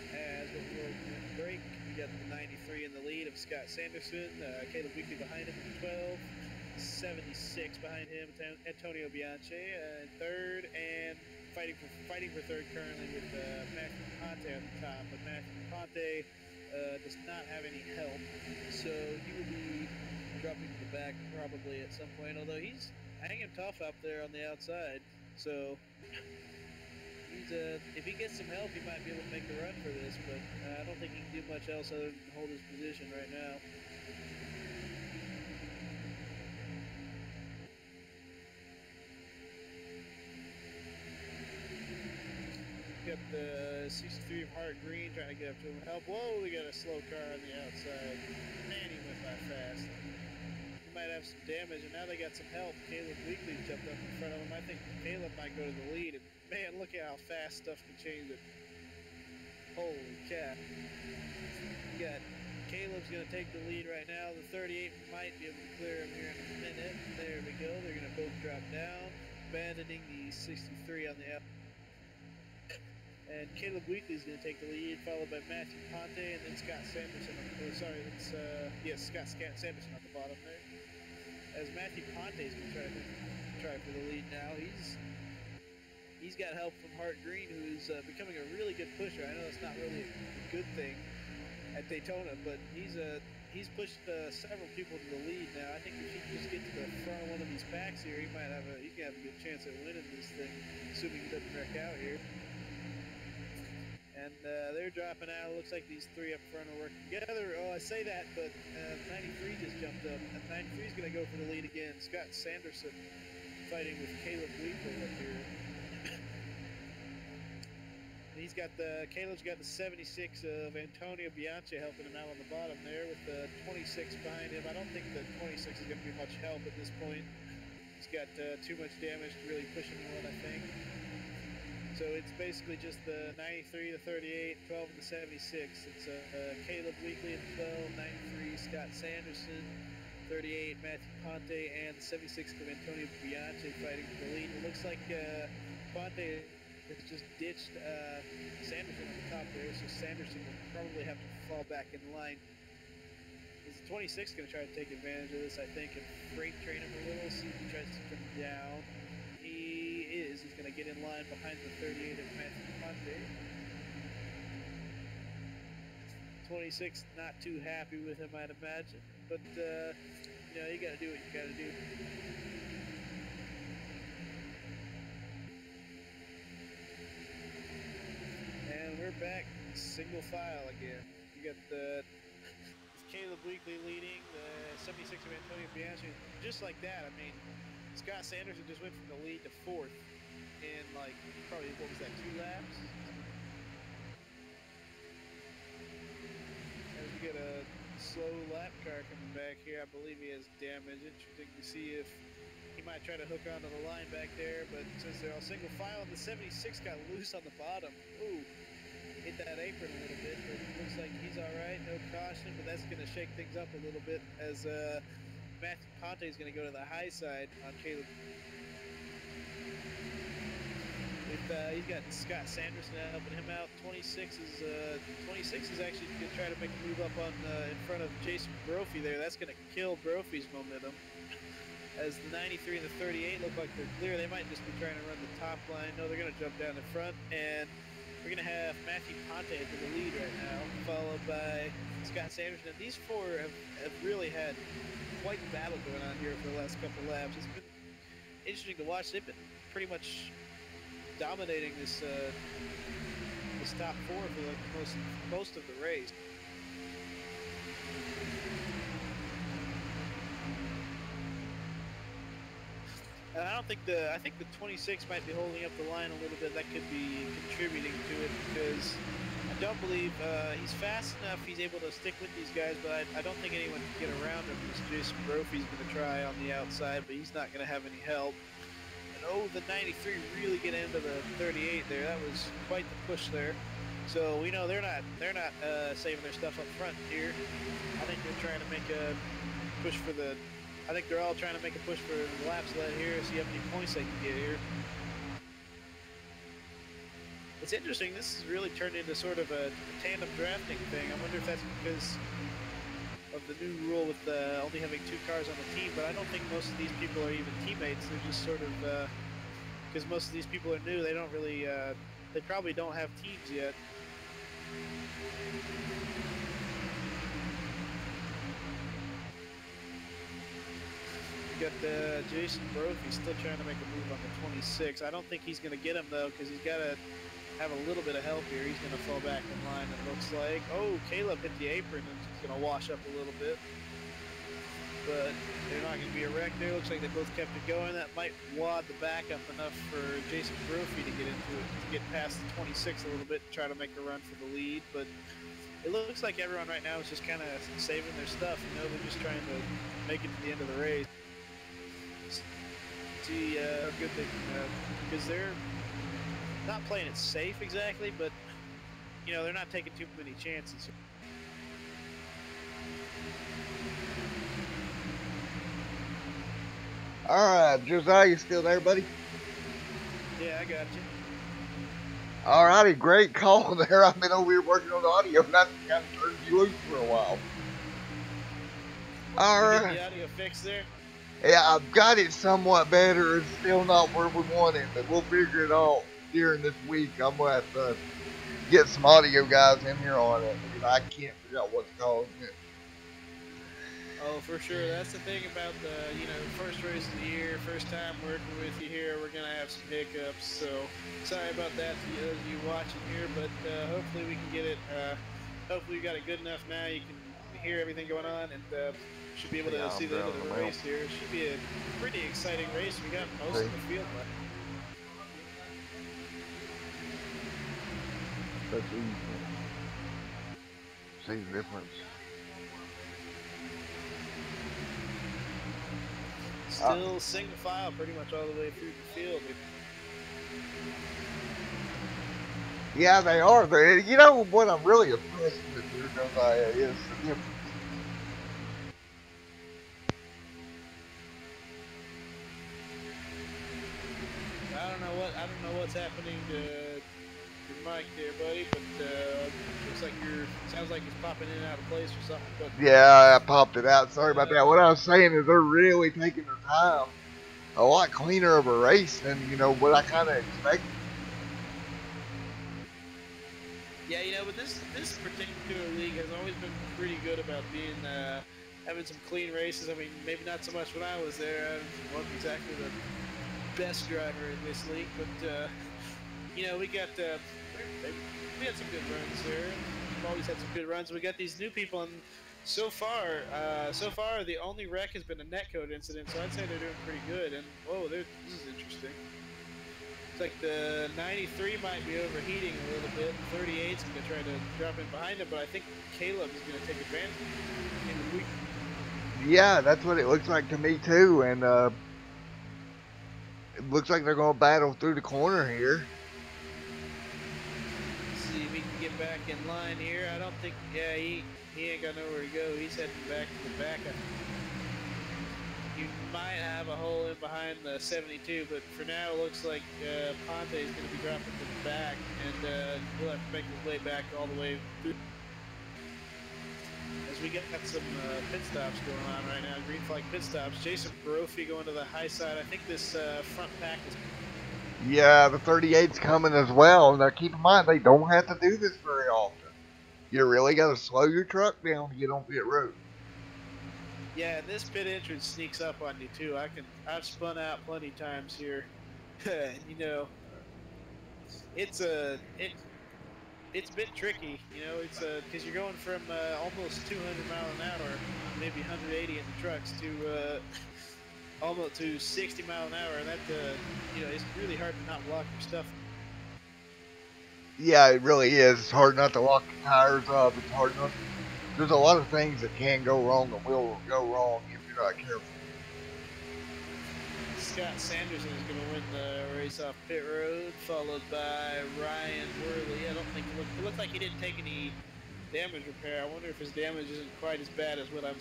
as what we were in break. We got the 93 in the lead of Scott Sanderson. Caleb Weekly behind him in 12. 76 behind him, Antonio Bianchi in third, and fighting for third currently with Matthew Ponte on the top. But Matthew Ponte does not have any help, so he will be dropping to the back probably at some point. Although he's hanging tough up there on the outside, so he's if he gets some help, he might be able to make the run for this. But I don't think he can do much else other than hold his position right now. Got the 63 of Hart Green trying to get up to him. Help. Whoa, we got a slow car on the outside. Man, he went by fast. He might have some damage, and now they got some help. Caleb Weekly jumped up in front of him. I think Caleb might go to the lead. And man, look at how fast stuff can change it. Holy cow. Got Caleb's going to take the lead right now. The 38 might be able to clear him here in a minute. There we go. They're going to both drop down, abandoning the 63 on the outside. And Caleb Weekly is going to take the lead, followed by Matthew Ponte, and then Scott Sanderson. Scott Sanderson on the bottom there. As Matthew Ponte is going to try for the lead now. He's got help from Hart Green, who's becoming a really good pusher. I know that's not really a good thing at Daytona, but he's pushed several people to the lead now. I think if he can just get to the front of one of these packs here, he can have a good chance at winning this thing, assuming he doesn't wreck out here. And they're dropping out. It looks like these three up front are working together. Oh, I say that, but 93 just jumped up. And 93 is going to go for the lead again. Scott Sanderson fighting with Caleb Weekly up here. Caleb's got the 76 of Antonio Bianchi helping him out on the bottom there with the 26 behind him. I don't think the 26 is going to be much help at this point. He's got too much damage to really push anyone, I think. So it's basically just the 93, the 38, 12, and the 76. It's Caleb Weekly at 12, 93, Scott Sanderson, 38, Matthew Ponte, and the 76 of Antonio Bianchi fighting for the lead. It looks like Ponte has just ditched Sanderson on the top there, so Sanderson will probably have to fall back in line. Is the 26 going to try to take advantage of this, I think, and freight train him a little, see if he tries to come down. He is. He's going to get in line behind the 38 of Matthew Ponte. 26 not too happy with him, I'd imagine. But, you got to do what you got to do. And we're back single file again. You got the Caleb Weekly leading, the 76 of Antonio Bianchi. Just like that, I mean, Scott Sanderson just went from the lead to fourth in probably, what was that, 2 laps? As we get a slow lap car coming back here, I believe he has damage. Interesting to see if he might try to hook onto the line back there, but since they're all single file, the 76 got loose on the bottom. Ooh, hit that apron a little bit, but it looks like he's all right. No caution, but that's going to shake things up a little bit as Matthew Ponte is going to go to the high side on Caleb. He's got Scott Sanderson helping him out. 26 is actually going to try to make a move up on in front of Jason Brophy there. That's going to kill Brophy's momentum. As the 93 and the 38 look like they're clear, they might just be trying to run the top line. No, they're going to jump down in front, and we're going to have Matthew Ponte to the lead right now, followed by Scott Sanderson. And these four have really had quite the battle going on here for the last couple of laps. It's been interesting to watch. They've been pretty much dominating this top four for like most of the race. And I think the 26 might be holding up the line a little bit. That could be contributing to it because I don't believe he's fast enough. He's able to stick with these guys, but I don't think anyone can get around him. Jason Brophy's going to try on the outside, but he's not going to have any help. And oh, the 93 really get into the 38 there. That was quite the push there. So we know they're not saving their stuff up front here. I think they're trying to make a push for the. I think they're all trying to make a push for the lap sled here, see how many points they can get here. It's interesting. This has really turned into sort of a tandem drafting thing. I wonder if that's because of the new rule with only having 2 cars on the team, but I don't think most of these people are even teammates. They're just sort of, because most of these people are new, they don't really, they probably don't have teams yet. We got Jason Brophy still trying to make a move on the 26. I don't think he's going to get him, though, because he's got to have a little bit of help here. He's going to fall back in line, it looks like. Oh, Caleb hit the apron and he's going to wash up a little bit. But they're not going to be a wreck there. Looks like they both kept it going. That might wad the back up enough for Jason Brophy to get into it, to get past the 26 a little bit and try to make a run for the lead. But it looks like everyone right now is just kind of saving their stuff. You know, they're just trying to make it to the end of the race. See how good they can, because they're not playing it safe exactly, but you know, they're not taking too many chances. Alright, Josiah, you still there, buddy? Yeah, I got you. Alrighty, great call there. I've been over here working on the audio, and I kind of turned you loose for a while. Alright. The audio fixed there? Yeah, I've got it somewhat better. It's still not where we want it, but we'll figure it out during this week. I'm going to have to get some audio guys in here on it because I can't figure out what's causing it. Oh, for sure. That's the thing about the, first race of the year, first time working with you here. We're going to have some hiccups. So sorry about that to those of you watching here, but hopefully we can get it. Hopefully we got it good enough now. You can hear everything going on and should be able to see the end of the race here. It should be a pretty exciting race. We got most of the field left. That's easy. See the difference. Still single file pretty much all the way through the field. Yeah, they are. You know what I'm really impressed with here, Josiah, is the difference. I don't know what's happening to your mic there, buddy, but looks like sounds like it's popping in and out of place or something. But yeah, I popped it out. Sorry about that. What I was saying is they're really taking their time. A lot cleaner of a race than what I kind of expected. Yeah, but this particular league has always been pretty good about being having some clean races. I mean, maybe not so much when I was there. I wasn't exactly the best driver in this league, but we got some good runs there. We've always had some good runs. We got these new people, and so far the only wreck has been a netcode incident. So I'd say they're doing pretty good. And whoa, this is interesting. It's like the 93 might be overheating a little bit. The 38's going to try to drop in behind him, but I think Caleb is going to take advantage in the week. Yeah, that's what it looks like to me too, and it looks like they're going to battle through the corner here. Let's see if he can get back in line here. I don't think, he ain't got nowhere to go. He's heading back to the back. you might have a hole in behind the 72, but for now it looks like Ponte is going to be dropping to the back, and he'll have to make his way back all the way through. As we got some pit stops going on right now, green flag pit stops. Jason Brophy going to the high side. I think this front pack is. Yeah, the 38's coming as well. Now keep in mind they don't have to do this very often. You really got to slow your truck down to get on pit road. Yeah, and this pit entrance sneaks up on you too. I've spun out plenty times here, and it's it's a bit tricky. It's because you're going from almost 200 mile an hour, maybe 180 in the trucks to almost to 60 mile an hour, and that it's really hard to not lock your stuff. Yeah, it really is. It's hard not to lock your tires up. It's hard not. There's a lot of things that can go wrong and will go wrong if you're not careful. Scott Sanderson is going to win the race off pit road, followed by Ryan Worley. I don't think it looked like he didn't take any damage repair. I wonder if his damage isn't quite as bad as what I'm.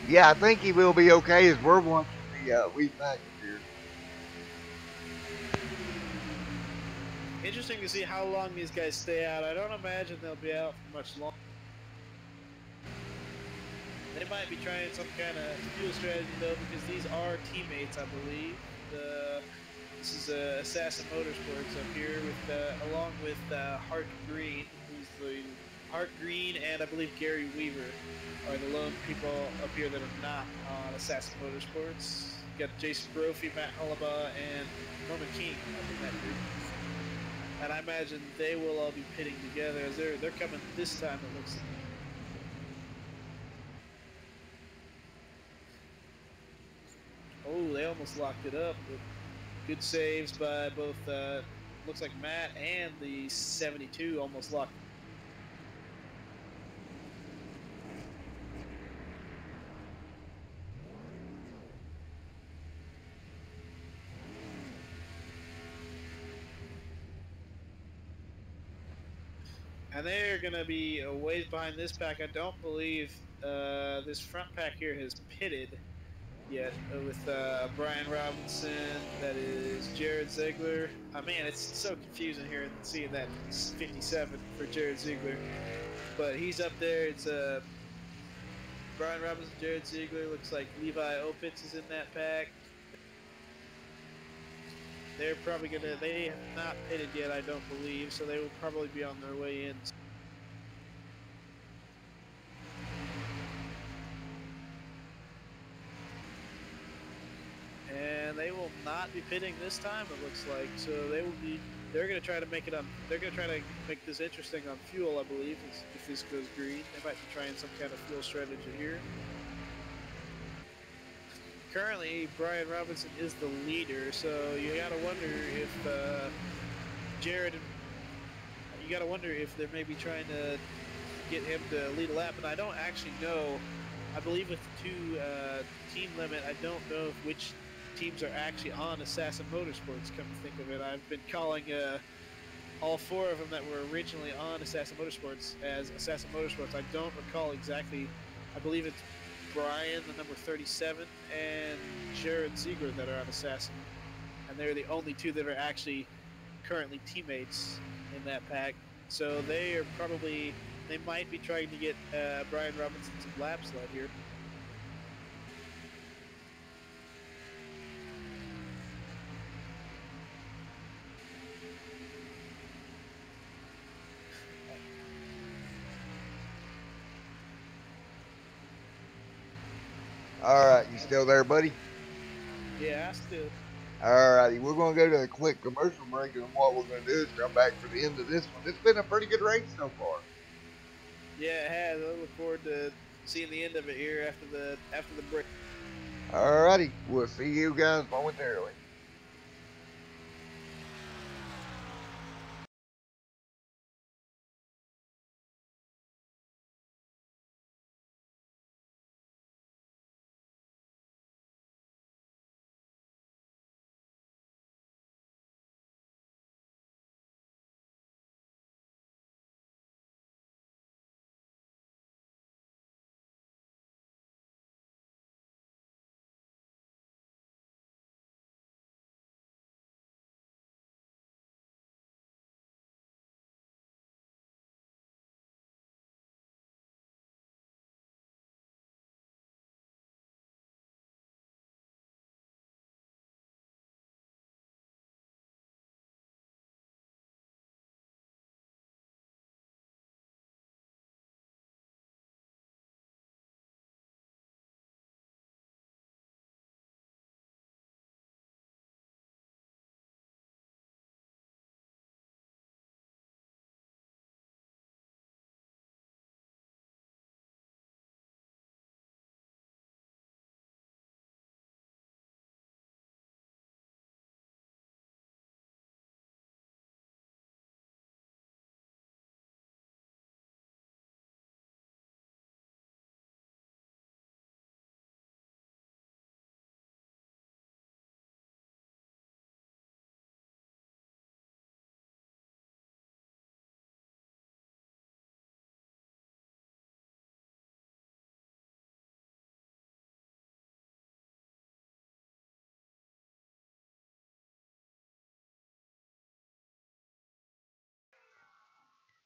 Yeah, I think he will be okay as we're watching the repackage here. Interesting to see how long these guys stay out. I don't imagine they'll be out for much longer. They might be trying some kind of fuel strategy though, because these are teammates, I believe. This is Assassin Motorsports up here, with along with Hart Green, who's the Hart Green, and I believe Gary Weaver are the lone people up here that are not on Assassin Motorsports. You got Jason Brophy, Matt Hullabaugh, and Norman King up in that group. And I imagine they will all be pitting together as they're coming this time. It looks like. Oh, they almost locked it up. But good saves by both. Looks like Matt and the 72 almost locked. And they're going to be a ways behind this pack. I don't believe this front pack here has pitted yet with Brian Robinson. That is Jared Ziegler. Man, it's so confusing here and seeing that 57 for Jared Ziegler. But he's up there. It's Brian Robinson, Jared Ziegler. Looks like Levi Opitz is in that pack. They're probably going to, they have not pitted yet, I don't believe, so they will probably be on their way in. And they will not be pitting this time, it looks like. So they're going to try to make it on, they're going to try to make this interesting on fuel, I believe, if this goes green. They might be trying some kind of fuel strategy here. Currently, Brian Robinson is the leader, so you got to wonder if Jared, you got to wonder if they're maybe trying to get him to lead a lap. And I don't actually know. I believe with the two team limit, I don't know which teams are actually on Assassin Motorsports. Come to think of it, I've been calling all four of them that were originally on Assassin Motorsports as Assassin Motorsports. I don't recall exactly. I believe it's Brian, the number 37, and Jared Ziegler that are on Assassin. And they're the only two that are actually currently teammates in that pack. So they are probably, they might be trying to get Brian Robinson some laps led here. All right, you still there, buddy? Yeah, I still. All righty, we're going to go to a quick commercial break, and what we're going to do is come back for the end of this one. It's been a pretty good race so far. Yeah, it has. I look forward to seeing the end of it here after the break. All righty, we'll see you guys momentarily.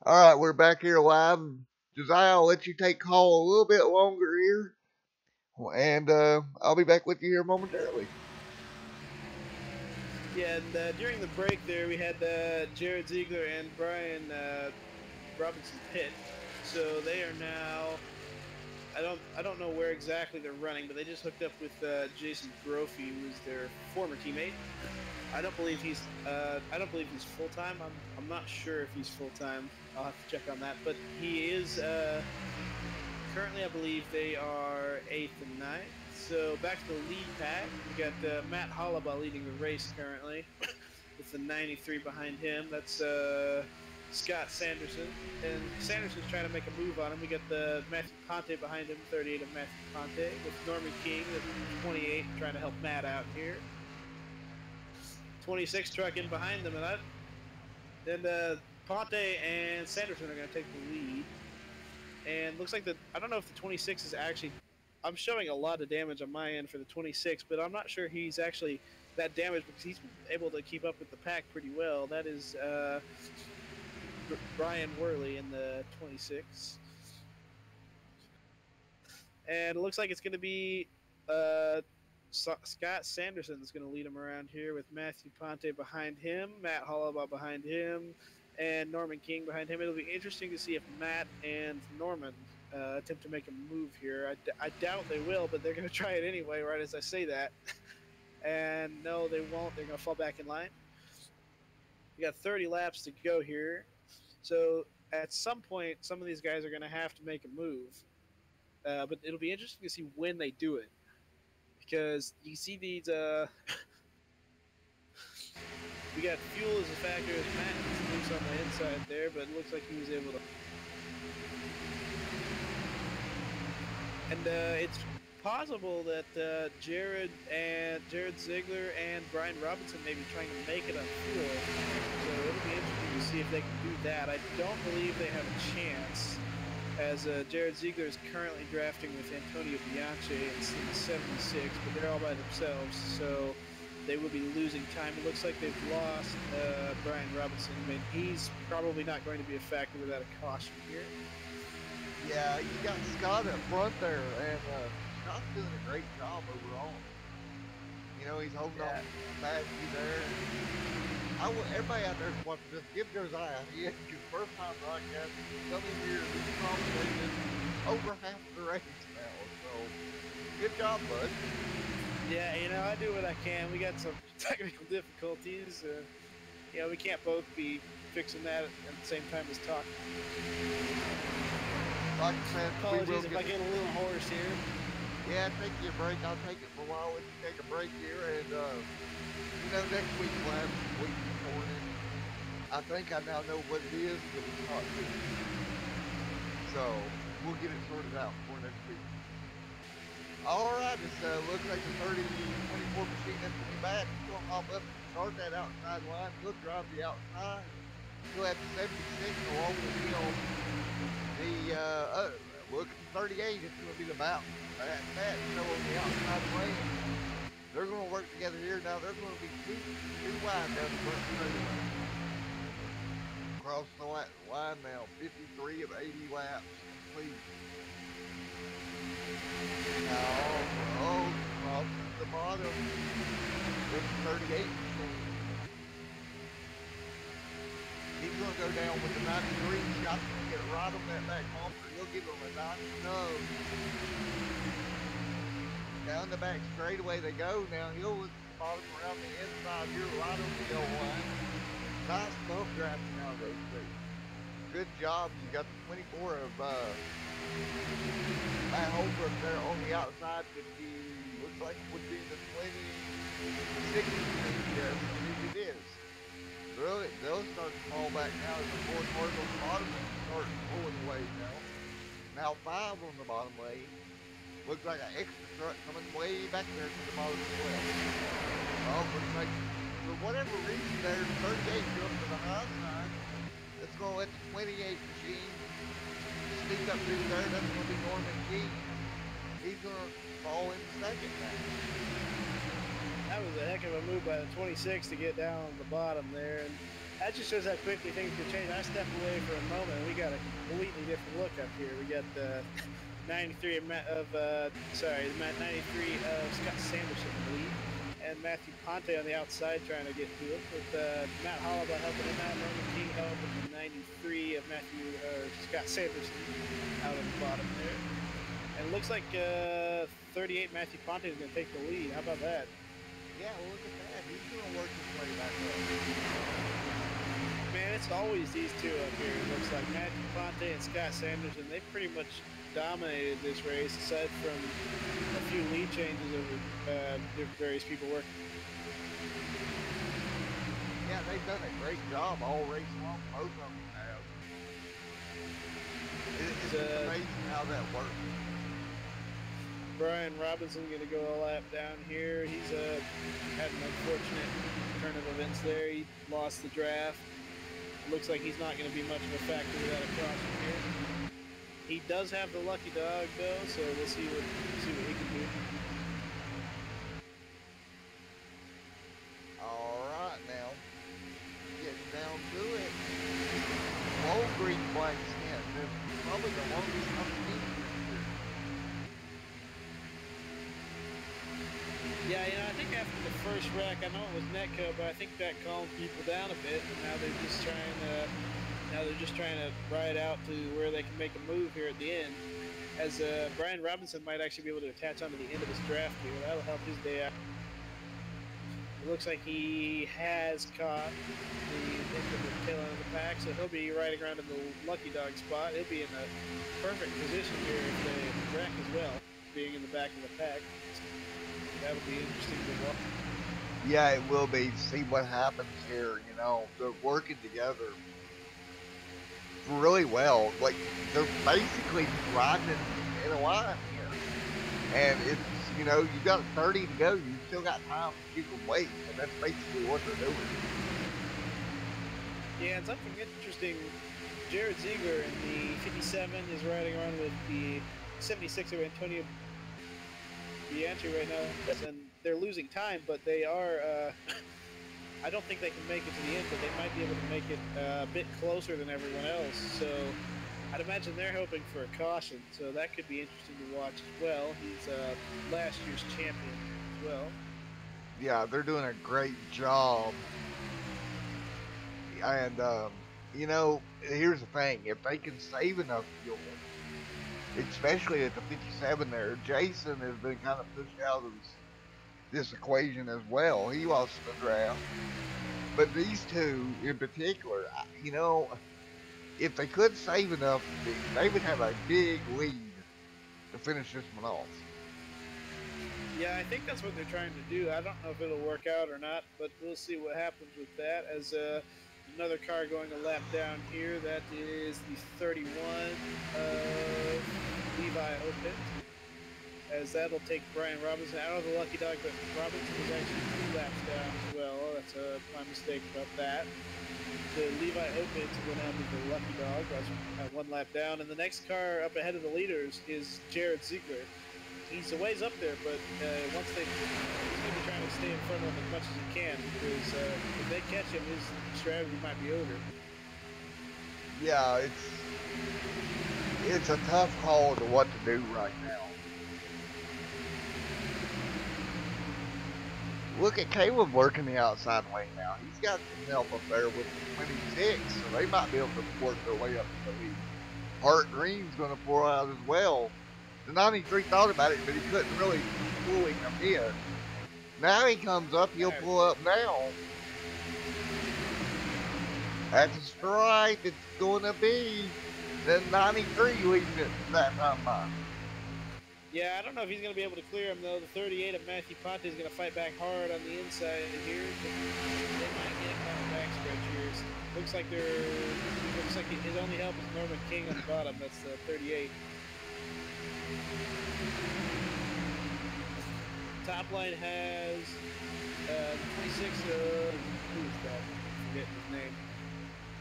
All right, we're back here live. Josiah, I'll let you take call a little bit longer here, and I'll be back with you here momentarily. Yeah, and during the break there, we had Jared Ziegler and Brian Robinson pit. So they are now. I don't know where exactly they're running, but they just hooked up with Jason Brophy, who is their former teammate. I don't believe he's full time. I'm not sure if he's full time. I'll have to check on that. But he is currently. I believe they are eighth and ninth. So back to the lead pack. We got Matt Hollaba leading the race currently with the 93 behind him. That's Scott Sanderson. And Sanderson's trying to make a move on him. We got the Matthew Conte behind him, 38 of Matthew Conte, with Norman King at 28 trying to help Matt out here. 26 truck in behind them, and Ponte and Sanderson are going to take the lead. And looks like I don't know if the 26 is actually. I'm showing a lot of damage on my end for the 26, but I'm not sure he's actually that damaged because he's able to keep up with the pack pretty well. That is Brian Worley in the 26. And it looks like it's going to be Scott Sanderson is going to lead him around here with Matthew Ponte behind him, Matt Hollabaugh behind him, and Norman King behind him. It'll be interesting to see if Matt and Norman attempt to make a move here. I doubt they will, but they're going to try it anyway, right as I say that. And no, they won't. They're going to fall back in line. We got 30 laps to go here. So at some point, some of these guys are going to have to make a move. But it'll be interesting to see when they do it. Because you see these, we got fuel as a factor as Matt moves on the inside there, but it looks like he was able to. And it's possible that Jared Ziegler and Brian Robinson may be trying to make it on fuel. So it'll be interesting to see if they can do that. I don't believe they have a chance, as Jared Ziegler is currently drafting with Antonio Bianchi in 76, but they're all by themselves, so they will be losing time. It looks like they've lost Brian Robinson, but he's probably not going to be a factor without a caution here. Yeah, you got Scott up front there, and Scott's doing a great job overall. You know, he's holding on Matthew there. Everybody out there watching this, give Josiah. He had his first time broadcasting, so many years. He's probably been over half the race now. So, good job, bud. Yeah, you know, I do what I can. We got some technical difficulties. You know, we can't both be fixing that at the same time as talking. Like I said, apologies if I get a little hoarse here. Yeah, take you a break. I'll take it for a while. Let you take a break here, and you know, next week we'll have some week recording. I think I now know what it is, but it's not good. So we'll get it sorted out for next week. All right, it looks like the 24 machine is coming back. We'll hop up and start that outside line. We'll drive the outside. We'll have the 76 along with look at the 38. It's going to be the mountain. That so on the outside lane. They're going to work together here. Now they're going to be too wide down the front straightaway. Across the line now, 53 of 80 laps complete. Now, across the bottom with the 38 machine. He's going to go down with the 93 shot to get right on that back bumper. He'll give him a nice nose. Down the back straightaway they go. Now he'll look at the bottom around the inside here, right on the yellow line. Nice bump drafting out of those two. Good job. You got the 24 of Matt Holbrook there on the outside. Looks like it would be the 26. Yes, it is. Really, they'll start to fall back now as the fourth car on the bottom and start pulling away now. Now 5 on the bottom lane. Looks like an extra truck coming way back there to the bottom as well. Oh, looks like for whatever reason there's 38 up to the high side. It's going to let the 28 machine sneak up through there. That's going to be Norman King. He's going to fall in second now. That was a heck of a move by the 26 to get down on the bottom there. And That just shows how quickly things can change. I stepped away for a moment, and we got a completely different look up here. We got the 93 sorry, the 93 of Scott Sanderson in the lead, and Matthew Ponte on the outside trying to get to it, with Matt Hollabaugh helping him out, Norman King helping the 93 of Scott Sanderson out on the bottom there. And it looks like 38 Matthew Ponte is going to take the lead. How about that? Yeah, well, look at that. He's going to work his way back up. Man, it's always these two up here. It looks like Matthew Ponte and Scott Sanderson. They pretty much dominated this race, aside from a few lead changes over various people working. Yeah, they've done a great job all race long. Both of them have. It's amazing how that works. Brian Robinson going to go a lap down here. He's had an unfortunate turn of events there. He lost the draft. Looks like he's not going to be much of a factor without a caution here. He does have the lucky dog though, so we'll see what he can do. All right, now getting down to it. Low green flag stint. This is probably the longest I've seen this year. Yeah, I think after the first wreck, I know it was Netco, but I think that calmed people down a bit, and now they're just trying to ride out to where they can make a move here at the end. As Brian Robinson might actually be able to attach onto the end of his draft here. That'll help his day out. It looks like he has caught the end of the tail end of the pack, so he'll be riding around in the lucky dog spot. He'll be in a perfect position here if they wreck as well, being in the back of the pack. That'll be interesting to watch. Yeah, it will be. See what happens here. They're working together really well. Like, they're basically riding in a line here. And it's, you've got 30 to go. You've still got time to keep them wait. And that's basically what they're doing. Yeah, and something interesting, Jared Ziegler in the 57 is riding around with the 76 of Antonio Bianchi right now, and they're losing time, but they are, I don't think they can make it to the end, but they might be able to make it a bit closer than everyone else, so I'd imagine they're hoping for a caution, so that could be interesting to watch as well. He's last year's champion as well. Yeah, they're doing a great job. And, here's the thing. If they can save enough fuel, especially at the 57 there, Jason has been kind of pushed out of this equation as well. He lost the draft. But these two in particular, if they could save enough, they would have a big lead to finish this one off. Yeah, I think that's what they're trying to do. I don't know if it'll work out or not, but we'll see what happens with that. As another car going a lap down here, that is the 31 of Levi Opit. As that'll take Brian Robinson out of the lucky dog, but Robinson was actually 2 laps down as well. That's my mistake about that. The Levi Opit went out to the lucky dog. That's 1 lap down, and the next car up ahead of the leaders is Jared Ziegler. He's a ways up there, but he's going to be trying to stay in front of him as much as he can, because if they catch him, his strategy might be over. Yeah, it's a tough call to what to do right now. Look at Caleb working the outside lane now. He's got some help up there with the 26, so they might be able to work their way up to the lead. Hart Green's going to pour out as well. The 93 thought about it, but he couldn't really fully come in. Now he comes up, he'll pull up now. That's a stripe. It's going to be the 93 leading it that time by. Yeah, I don't know if he's going to be able to clear him, though. The 38 of Matthew Ponte is going to fight back hard on the inside here. They might get on the backstretch here. Looks like his only help is Norman King on the bottom. That's 38. Top line has 26 of, who's that? I'm forgetting his name.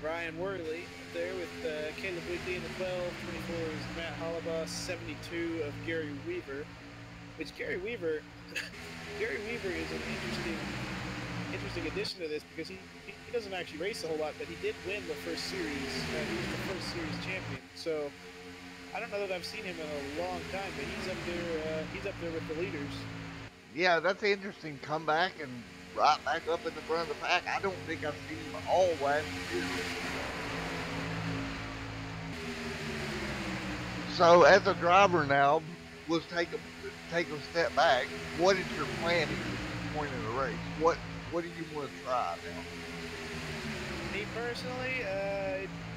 Ryan Worley there with Caleb Wigley in the 12. 24 is Matt Hollabaugh. 72 of Gary Weaver. Which Gary Weaver is an interesting interesting addition to this because he doesn't actually race a whole lot, but he did win the first series. He was the first series champion. So I don't know that I've seen him in a long time, but he's up there. He's up there with the leaders. Yeah, that's an interesting comeback and right back up in the front of the pack. I don't think I've seen him all last year. So as a driver now, let's take a step back. What is your plan at this point in the race? What do you want to try now? Me personally,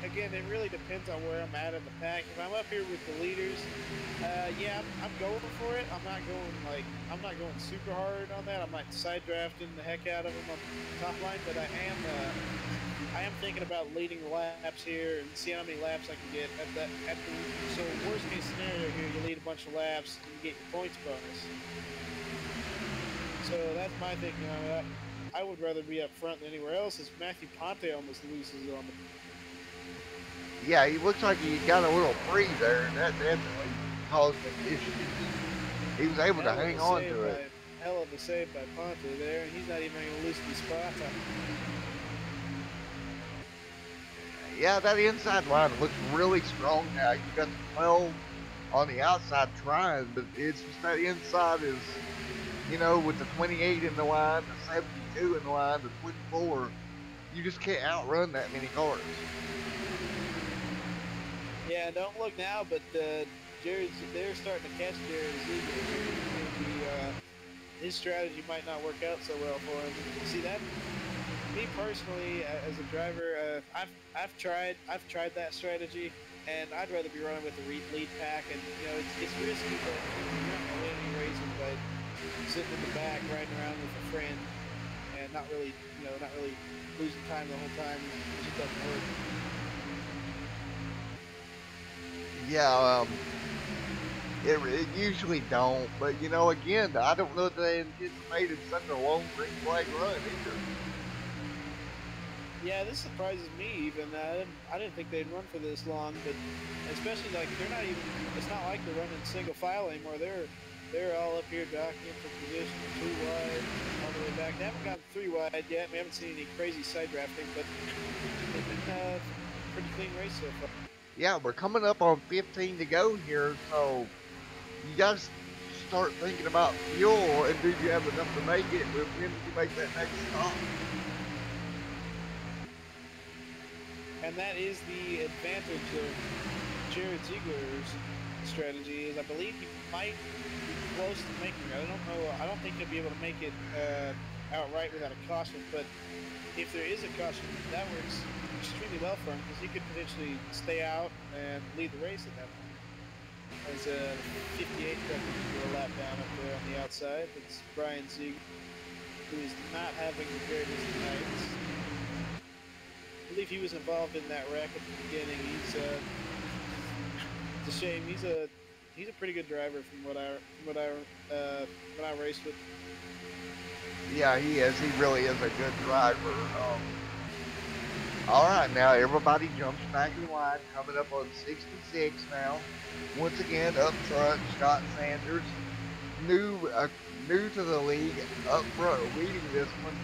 again, it really depends on where I'm at in the pack. If I'm up here with the leaders, yeah, I'm going for it. I'm not going super hard on that. I'm not side drafting the heck out of them on the top line, but I am thinking about leading the laps here and see how many laps I can get so worst case scenario here, you lead a bunch of laps and you get your points bonus. So that's my thinking on that. I would rather be up front than anywhere else. As Matthew Ponte almost loses on the. Yeah, he looks like he got a little free there, and that definitely caused him issues. He was able to hang on to it. Hell of a save by Ponte there, and he's not even going to lose the spot. Yeah, that inside line looks really strong now. You got the 12 on the outside trying, but it's just that inside is, with the 28 in the line, the 72 in the line, the 24, you just can't outrun that many cars. Yeah, don't look now, but they're starting to catch Jared Ziegler. His strategy might not work out so well for him. See that? Me personally, as a driver, I've tried that strategy, and I'd rather be running with the lead pack. And it's risky, but you're not gonna win any races by sitting in the back, riding around with a friend, and not really losing time the whole time. It just doesn't work. Yeah, it usually don't, but again, I don't know that they anticipated such a long green flag run either. Yeah, this surprises me even. I didn't think they'd run for this long, but especially like they're not even. It's not like they're running single file anymore. They're all up here jockeying for position, 2 wide, all the way back. They haven't gotten 3 wide yet. We haven't seen any crazy side drafting, but they've been pretty clean race so far. Yeah, we're coming up on 15 to go here, so you got to start thinking about fuel, and do you have enough to make it when you make that next stop? And that is the advantage of Jared Ziegler's strategy. Is I believe he might be close to making it. I don't know. I don't think he'll be able to make it outright without a caution. But if there is a caution, that works extremely well for him because he could potentially stay out and lead the race at that point. As a 58 truck will a lap down up there on the outside. It's Brian Ziegler, who is not having the greatest nights. I believe he was involved in that wreck at the beginning. It's a shame. He's a pretty good driver from what I raced with. Yeah, he is. He really is a good driver. All right, now everybody jumps back in line. Coming up on 66 now. Once again, up front, Scott Sanders, new to the league, up front, leading this one.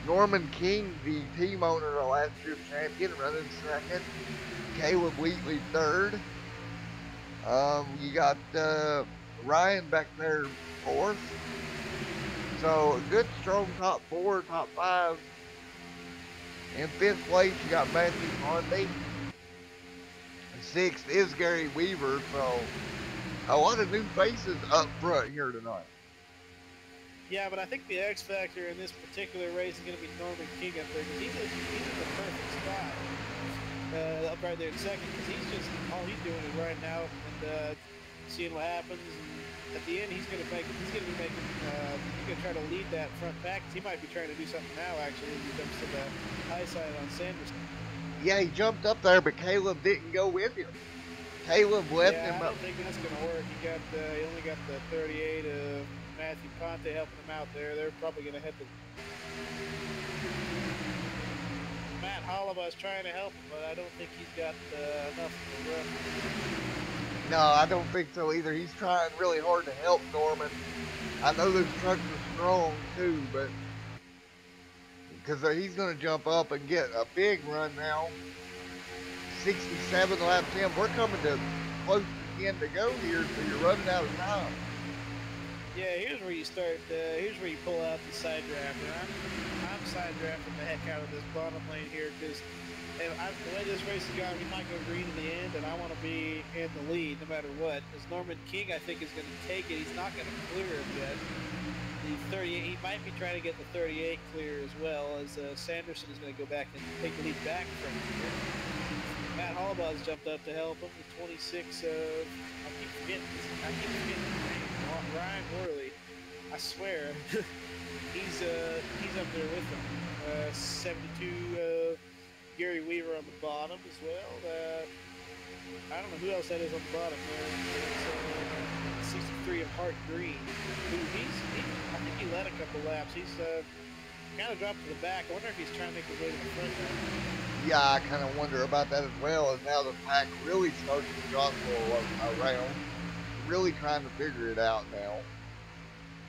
Norman King, the team owner of last year's champion, running second. Caleb Wheatley third. You got Ryan back there fourth. So a good strong top 4, top 5. In 5th place, you got Matthew Ponte. 6th is Gary Weaver. So a lot of new faces up front here tonight. Yeah, but I think the X factor in this particular race is going to be Norman King up there because he's in the perfect spot up right there in second because all he's doing is riding out and seeing what happens. And at the end, he's going to try to lead that front pack. He might be trying to do something now actually as he jumps to the high side on Sanders. Yeah, he jumped up there, but Caleb didn't go with him. Caleb left him up. I don't think that's going to work. He only got the 38 of Matthew Ponte helping him out there. They're probably going to head to Matt Holloway's trying to help him, but I don't think he's got enough to run. No, I don't think so either. He's trying really hard to help Norman. I know those trucks are strong too, but because he's going to jump up and get a big run now. 67 laps in. We're coming to close to 10 to go here, so you're running out of time. Yeah, here's where you start. Here's where you pull out the side drafter. I'm side drafting the heck out of this bottom lane here because the way this race is going, we might go green in the end, and I want to be in the lead no matter what. As Norman King, I think, is going to take it. He's not going to clear him yet. The 38, he might be trying to get the 38 clear as well, as Sanderson is going to go back and take the lead back from him. Matt Hollabaugh's jumped up to help him. The 26 of I keep forgetting Ryan Worley. I swear, he's up there with him. 72 Gary Weaver on the bottom as well. I don't know who else that is on the bottom there. It's 63 of Hart Green. I think he led a couple laps. He's kind of dropped to the back. I wonder if he's trying to make his way to the front now. Yeah, I kind of wonder about that as well, as now the pack really starts to jostle around. Really trying to figure it out now.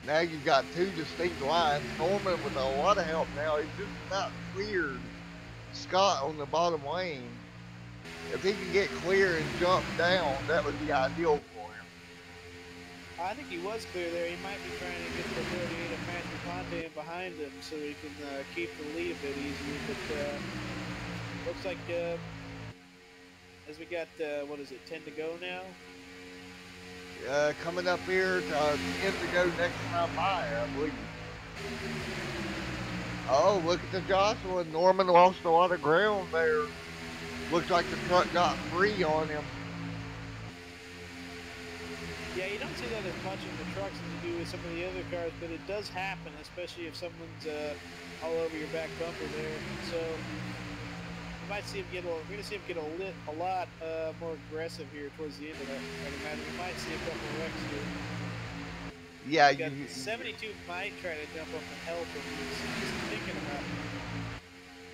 Now you've got two distinct lines. Norman with a lot of help now. He's just about cleared Scott on the bottom lane. If he can get clear and jump down, that would be ideal for him. I think he was clear there. He might be trying to get the 38 of Matthew Ponte in behind him so he can keep the lead a bit easier. But looks like as we got, 10 to go now? Coming up here to 10 to go next time by, I believe. Oh, look at the jostling. Norman lost a lot of ground there. Looks like the truck got free on him. Yeah, you don't see that as much in the trucks as you do with some of the other cars, but it does happen, especially if someone's all over your back bumper there. So you might see him get we're gonna see him get a lot more aggressive here towards the end of that. I imagine we might see a couple of wrecks here. Yeah, 72 might try to jump up and help him. He's thinking about it.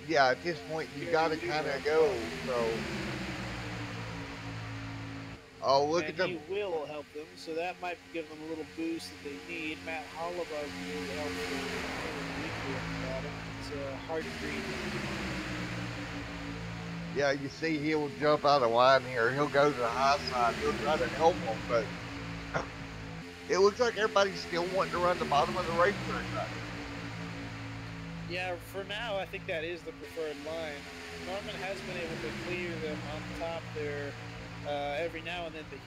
Yeah, at this point you gotta kind of go. So, oh, look at them. He will help them, so that might give them a little boost that they need. Matt Hollabaugh's going to help them. It's a hard green. Yeah, you see he'll jump out of line here. He'll go to the high side. He'll try to help them, but it looks like everybody's still wanting to run the bottom of the racetrack right now. Yeah, for now, I think that is the preferred line. Norman has been able to clear them on top there every now and then, but I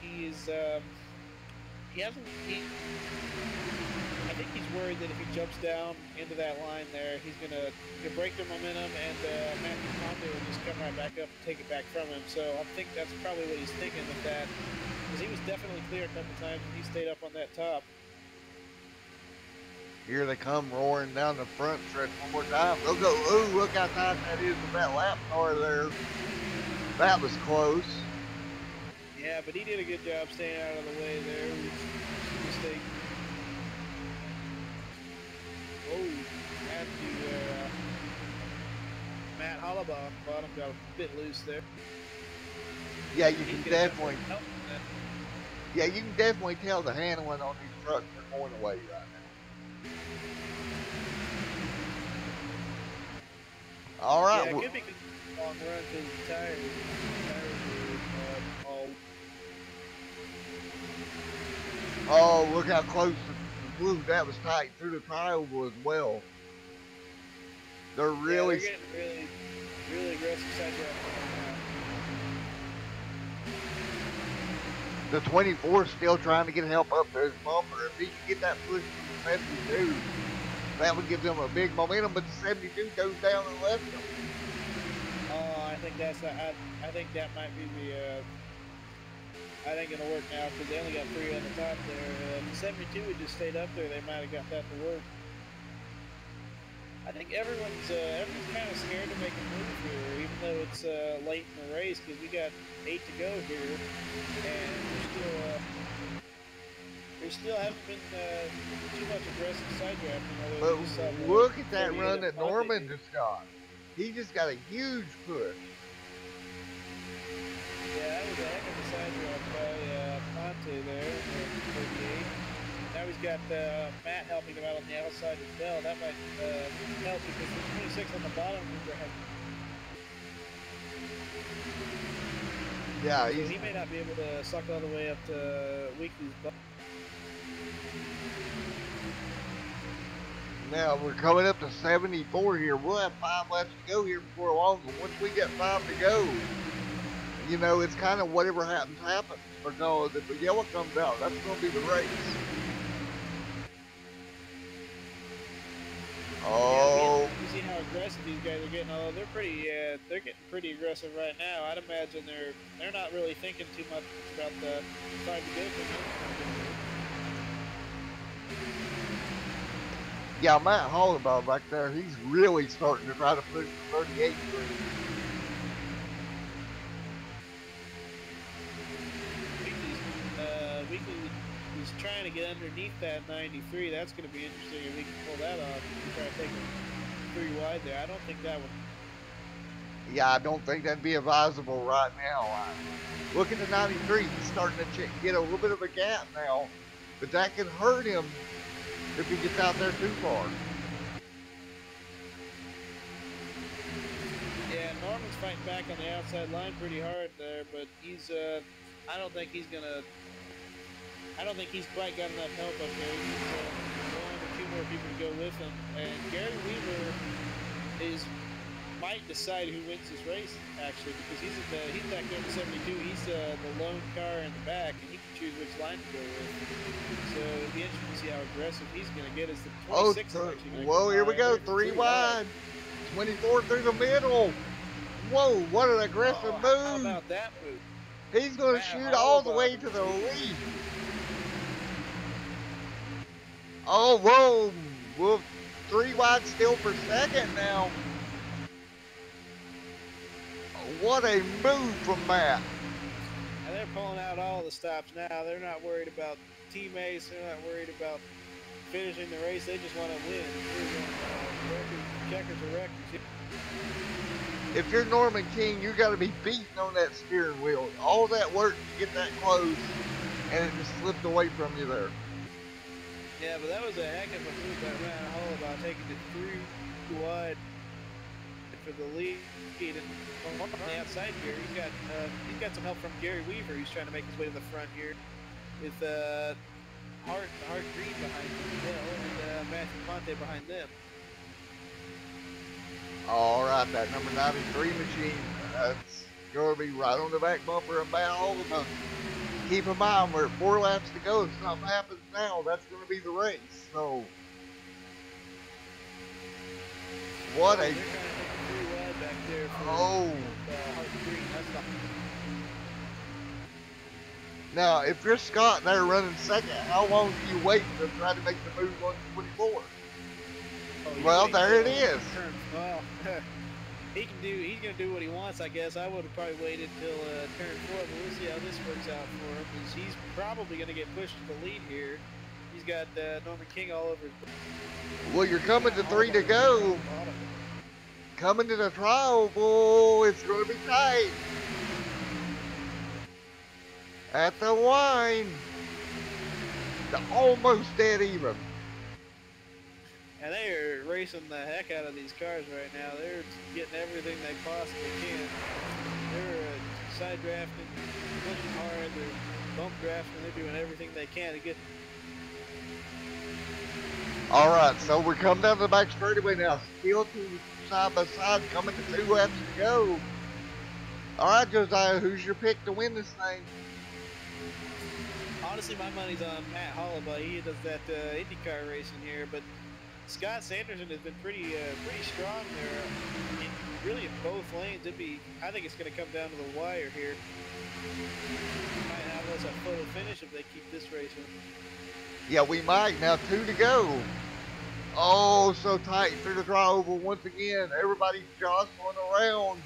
think he's worried that if he jumps down into that line there, he's going to break their momentum, and Matthew Ponte will just come right back up and take it back from him. So I think that's probably what he's thinking of that, because he was definitely clear a couple times and he stayed up on that top. Here they come roaring down the front stretch one more time. They'll go, ooh, look how tight that is with that lap car there. That was close. Yeah, but he did a good job staying out of the way there. It was a mistake. Oh, Matt Hollabaugh on the bottom got a bit loose there. Yeah, you can definitely. Yeah, you can definitely tell the handling on these trucks are going away right now. All right. Yeah, it could be a long run because the tires are all. Oh, look how close the blue. That was tight through the triangle as well. They're really. Yeah, they're getting really aggressive side The 24 is still trying to get help up to his bumper. If he can get that push to the 72, that would give them a big momentum, but the 72 goes down and left them. Oh, I think that might be the. I think it'll work now because they only got 3 on the top there. If the 72 had just stayed up there, they might have got that to work. I think everyone's kind of scared to make a move here, even though it's late in the race because we got 8 to go here, and there still haven't been too much aggressive side drafting. But look at that run that Norman just got. He just got a huge push. Yeah, that was a heck of a side draft by Ponte there, 38. Now he's got Matt helping him out on the outside as well. That might help because the 26 on the bottom has. Yeah, So he may not be able to suck all the way up to Weekly's butt. now we're coming up to 74 here. We'll have 5 laps to go here before long. And once we get 5 to go, you know, it's kind of whatever happens, happens. Because if the yellow comes out, that's going to be the race. Oh. You see how aggressive these guys are getting. Although they're getting pretty aggressive right now. I'd imagine they're not really thinking too much about the 5 to go thing. Yeah, Matt Hollabaugh back there, he's really starting to try to push the 38 through. Weekly is trying to get underneath that 93. That's going to be interesting if we can pull that off. If we try to take him 3 wide there. I don't think that would. Yeah, I don't think that'd be advisable right now. Look at the 93. He's starting to get a little bit of a gap now. But that can hurt him if he gets out there too far. Yeah, Norman's fighting back on the outside line pretty hard there, but he's I don't think he's quite got enough help up there. He's one or 2 more people to go with him, and Gary Weaver might decide who wins this race actually, because he's back there in the 72. He's the lone car in the back, and he can choose which line to go with. So it'll be interesting to see how aggressive he's going to get as the 26. Whoa, here we go, 3 wide. 24 through the middle. Whoa, what an aggressive move. How about that move? He's going to shoot all the way to the lead. Oh, whoa. Well, 3 wide still for second now. What a move from Matt. And they're pulling out all the stops now. They're not worried about teammates. They're not worried about finishing the race. They just want to win. Checkers or records. If you're Norman King, you got to be beating on that steering wheel. All that work to get that close, and it just slipped away from you there. Yeah, but that was a heck of a move by Matt Hollabaugh, taking it 3 wide for the lead. And on the outside here, he's got some help from Gary Weaver, who's trying to make his way to the front here, with Hart Green behind him, and Matthew Ponte behind them. All right, that number 93 machine, that's going to be right on the back bumper of Matt Hollabaugh. Keep in mind, we're at 4 laps to go. If something happens now, that's going to be the race. So, what a... Oh. Now, if you're Scott there running second, how long do you wait to try to make the move on 24? Well, there it is. Well, he's gonna do what he wants, I guess. I would have probably waited till turn 4, but we'll see how this works out for him. Because he's probably gonna get pushed to the lead here. He's got Norman King all over his. Well, you're coming to 3 to go. Coming to the trial, boy, it's going to be tight. At the line, they're almost dead even. And they are racing the heck out of these cars right now. They're getting everything they possibly can. They're side drafting, pushing hard, they're bump drafting, they're doing everything they can to get. All right, so we're coming down to the back straightaway now. Still 2 side by side, coming to 2 laps to go. All right, Josiah, who's your pick to win this thing? Honestly, my money's on Matt Hollabaugh. He does that IndyCar racing here, but Scott Sanderson has been pretty strong there. Really in both lanes. I think it's going to come down to the wire here. Might have us a photo finish if they keep this racing. Yeah, we might. Now 2 to go. Oh, so tight through the dry oval once again. Everybody's jostling around.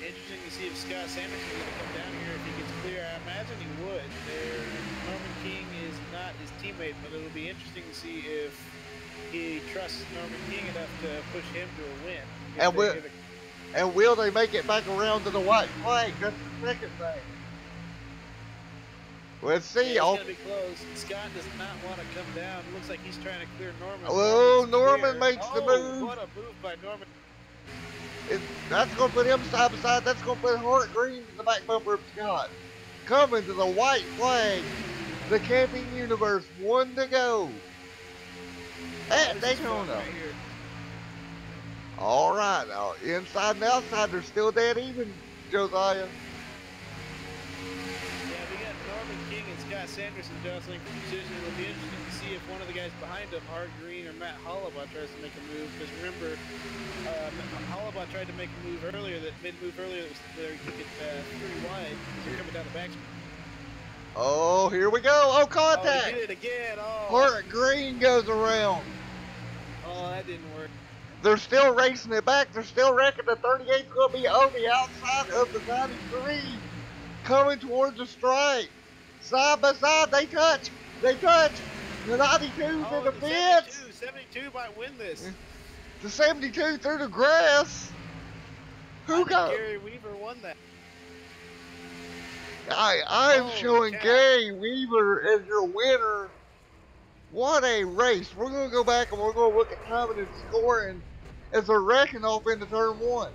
Interesting to see if Scott Sanderson is going to come down here if he gets clear. I imagine he would. Norman King is not his teammate, but it'll be interesting to see if he trusts Norman King enough to push him to a win. And will they make it back around to the white flag? That's the second thing. Let's Yeah, see. he's All gonna be close. Scott does not want to come down. It looks like he's trying to clear Norman. oh, Norman's Norman clear. makes the Oh, move. what a move by Norman. That's going to put him side by side. That's going to put Hart Green in the back bumper of Scott. Coming to the white flag. The Camping Universe, one to go Oh, at this is fun Daytona. right here. All right, now inside and outside, they're still dead even, Josiah. Yeah, we got Norman King and Scott Sanderson jostling for position. It'll be interesting to see if one of the guys behind him, Hart Green or Matt Hollabaugh, tries to make a move. Because remember, Hollabaugh tried to make a move earlier that made a move earlier that was where he could get pretty wide because they're coming down the back. Oh, here we go. Oh, Oh, contact. he did it again. Oh, Hart Green goes around. oh, that didn't work. They're still racing it back. They're still reckoning the 38's going to be on the outside of the 93. Coming towards the stripe. Side by side, they touch. They touch. The 92 through Oh, the the fence. 72 might win this. The 72 through the grass. I Who think got? Gary Weaver won that. I'm Holy showing cow. Gary Weaver as your winner. What a race. We're going to go back and we're going to look at timing and scoring as they're wrecking off into turn one.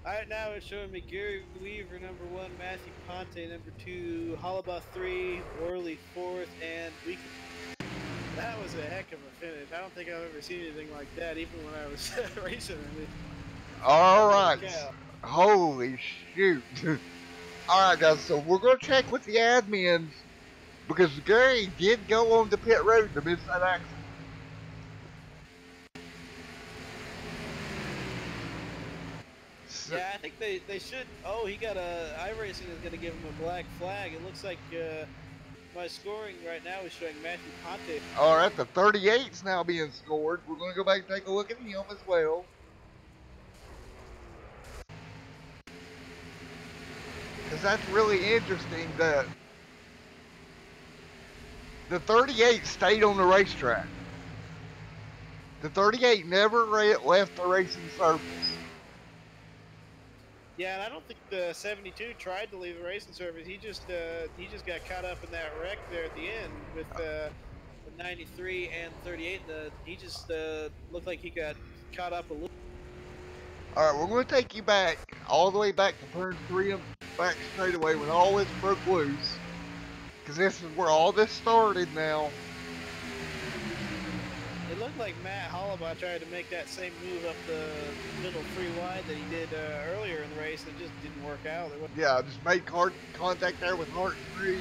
All right, now it's showing me Gary Weaver, number 1, Matthew Ponte, number 2, Hollabaugh 3, Worley 4th, and we. That was a heck of a finish. I don't think I've ever seen anything like that, even when I was racing. All right. Cow. Holy shoot. All right, guys. So we're going to check with the admins because Gary did go on the pit road to miss that accident. Yeah, I think they should. Oh, he got a. iRacing is going to give him a black flag. It looks like my scoring right now is showing Matthew Ponte. All right, the 38's now being scored. We're going to go back and take a look at him as well. Because that's really interesting that the 38 stayed on the racetrack. The 38 never left the racing surface. Yeah, and I don't think the 72 tried to leave the racing surface. He just got caught up in that wreck there at the end with the 93 and 38. He just looked like he got caught up a little. All right, we're going to take you back, all the way back to turn 3 and back straight away when all this broke loose. Because this is where all this started now. It looked like Matt Hollabaugh tried to make that same move up the middle 3 wide that he did earlier in the race, and it just didn't work out. Yeah, just made contact there with Hart Green.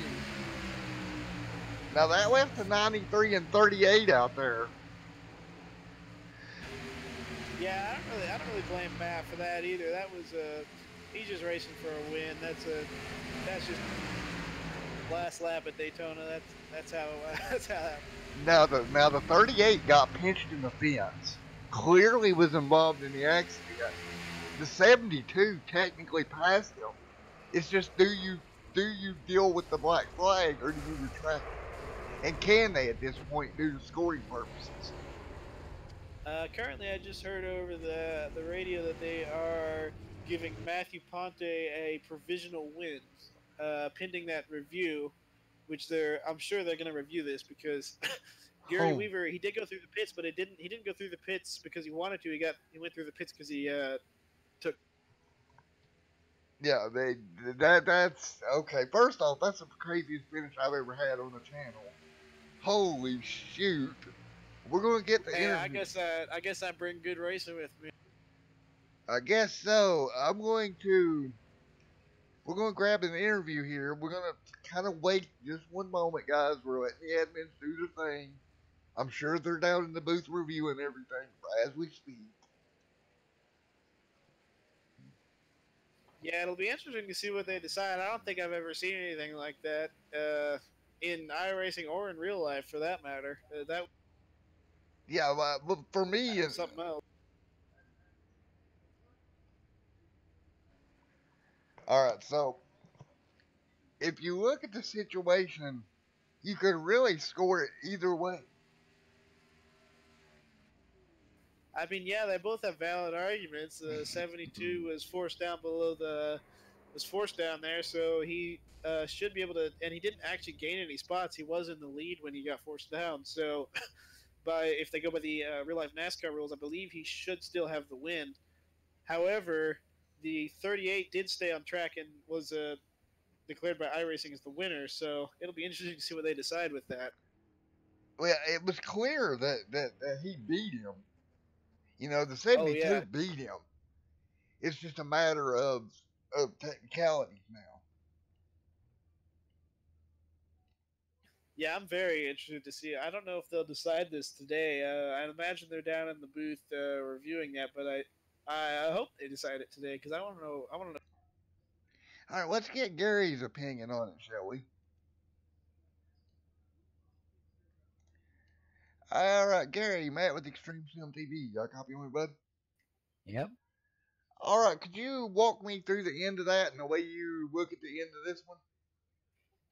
Now that left the 93 and 38 out there. Yeah, I don't really blame Matt for that either. That was he's just racing for a win. That's just last lap at Daytona. That's how that's how that. Now the 38 got pinched in the fence. Clearly was involved in the accident. The 72 technically passed him. It's just do you deal with the black flag or do you retract it? And can they at this point due to scoring purposes? Currently, I just heard over the radio that they are giving Matthew Ponte a provisional win, pending that review, which I'm sure they're going to review this because Gary Oh. Weaver, he did go through the pits, but he didn't go through the pits because he wanted to. He went through the pits because he took. Yeah, that's okay. First off, that's the craziest finish I've ever had on the channel. Holy shoot! We're gonna get the Hey, interview. I guess I bring good racing with me. I guess so. We're gonna grab an interview here. We're gonna kind of wait just one moment, guys. We're letting the admins do their thing. I'm sure they're down in the booth reviewing everything as we speak. Yeah, it'll be interesting to see what they decide. I don't think I've ever seen anything like that in iRacing or in real life, for that matter. That Yeah, but for me, was something else. all right. So if you look at the situation, you could really score it either way. I mean, yeah, they both have valid arguments. 72 was forced down below the was forced down there, so he should be able to. And he didn't actually gain any spots. He was in the lead when he got forced down. So, if they go by the real life NASCAR rules, I believe he should still have the win. However, the 38 did stay on track and was declared by iRacing as the winner. So it'll be interesting to see what they decide with that. Well, it was clear that he beat him. You know, the Oh 72 yeah, beat him. It's just a matter of technicalities now. yeah, I'm very interested to see. I don't know if they'll decide this today. I imagine they're down in the booth reviewing that, but I hope they decide it today because I want to know. I want to know. All right, let's get Gary's opinion on it, shall we? All right, Gary, Matt with Extreme Sim TV. You got a copy of me, bud? Yep. All right, could you walk me through the end of that and the way you look at the end of this one?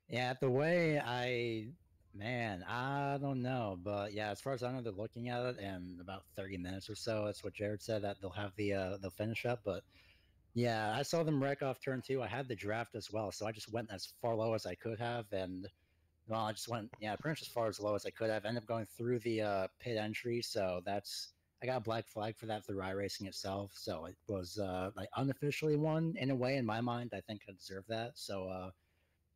Yeah, the way man, I don't know, but yeah, as far as I know, they're looking at it in about 30 minutes or so. That's what Jared said that they'll finish up. But yeah, I saw them wreck off turn two. I had the draft as well, so I just went as far low as I could have, and well, I just went pretty much as far as low as I could have. Ended up going through the pit entry, so that's I got a black flag for that through iRacing itself. So it was like unofficially won in a way in my mind. I think I deserved that. So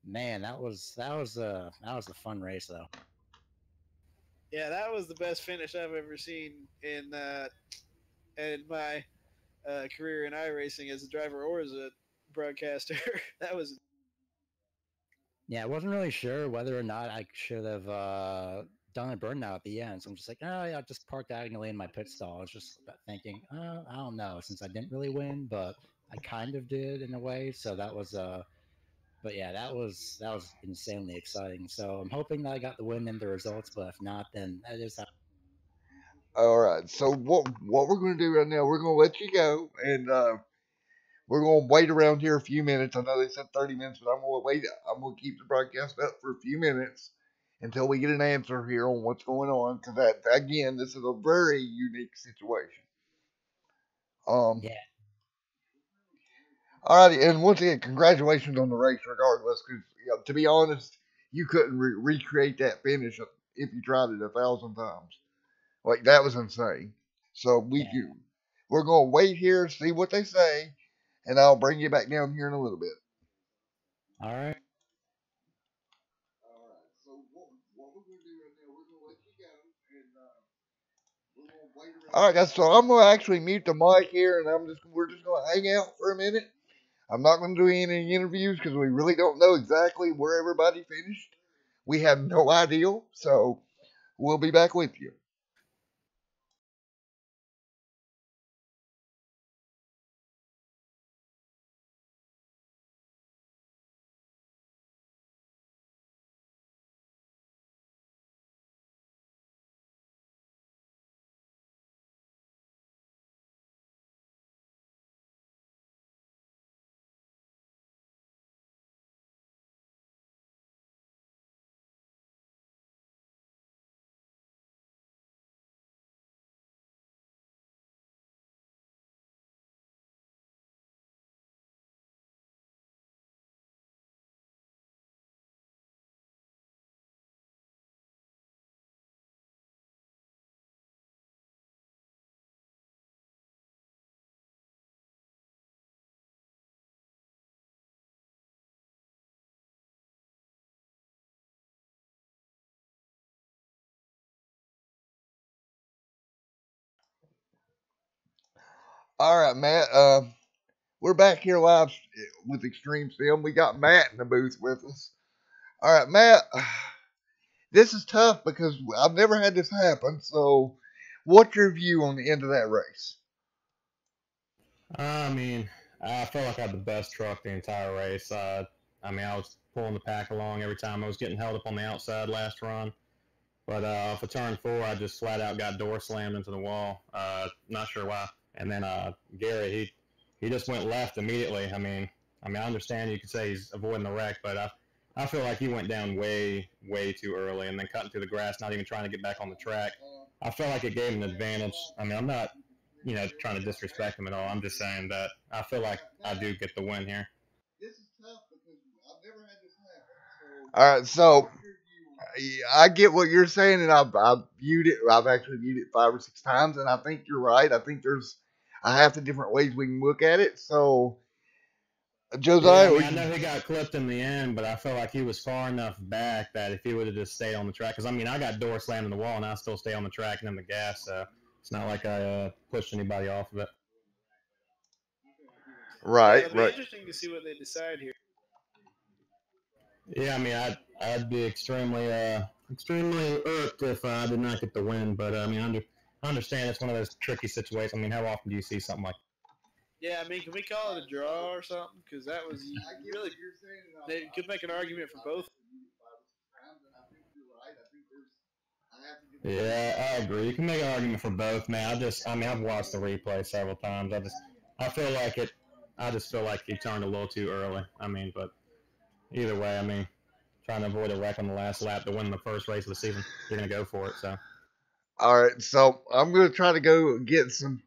man, that was a fun race though. Yeah, that was the best finish I've ever seen in my career in iRacing as a driver or as a broadcaster. That was Yeah, I wasn't really sure whether or not I should have done a burnout at the end. So I'm just like, oh yeah, I'll just park diagonally in my pit stall. I was just thinking, I don't know, since I didn't really win, but I kind of did in a way. So that was but yeah, that was insanely exciting. So I'm hoping that I got the win in the results, but if not, then that is how. All right, so what we're going to do right now, we're going to let you go, and we're going to wait around here a few minutes. I know they said 30 minutes, but I'm going to wait. I'm going to keep the broadcast up for a few minutes until we get an answer here on what's going on, because that again, this is a very unique situation. Um, Yeah. Alrighty, and once again, congratulations on the race, regardless. Because to be honest, you couldn't recreate that finish if you tried it 1,000 times. Like that was insane. So Yeah. we're gonna wait here, see what they say, and I'll bring you back down here in a little bit. All right. Alright, so what we're gonna do right now, we're gonna let you go, and we're gonna wait around. Alright, guys, so I'm gonna actually mute the mic here, and we're just gonna hang out for a minute. I'm not going to do any interviews because we really don't know exactly where everybody finished. We have no idea. So we'll be back with you. All right, Matt. We're back here live with Extreme Sim. We got Matt in the booth with us. All right, Matt. This is tough because I've never had this happen. So, what's your view on the end of that race? I mean, I felt like I had the best truck the entire race. I mean, I was pulling the pack along every time. I was getting held up on the outside last run. But for turn four, I just flat out got door slammed into the wall. Not sure why. And then Gary, he just went left immediately. I understand you could say he's avoiding the wreck, but I feel like he went down way too early and then cutting through the grass, not even trying to get back on the track. I felt like it gave him an advantage. I mean, I'm not, trying to disrespect him at all. I'm just saying that I feel like I do get the win here. All right, so I get what you're saying, and I've viewed it. I've actually viewed it 5 or 6 times, and I think you're right. I think there's a half the different ways we can look at it. So, Yeah, I Josiah, mean, I know he got clipped in the end, but I felt like he was far enough back that if he would have just stayed on the track, because I mean, I got door slammed in the wall and I still stay on the track and in the gas, so it's not like I pushed anybody off of it. Yeah, right, it'll be right. interesting to see what they decide here. Yeah, I mean, I'd be extremely irked if I did not get the win, but I mean, I understand it's one of those tricky situations. I mean, how often do you see something like? Yeah, I mean, can we call it a draw or something? Because that was really. They could make an argument for both. Yeah, I agree. You can make an argument for both, man. I mean, I've watched the replay several times. I feel like it. I just feel like he turned a little too early. I mean, but either way, I mean, trying to avoid a wreck on the last lap to win the first race of the season, you're gonna go for it. So, All right, so I'm gonna try to go get some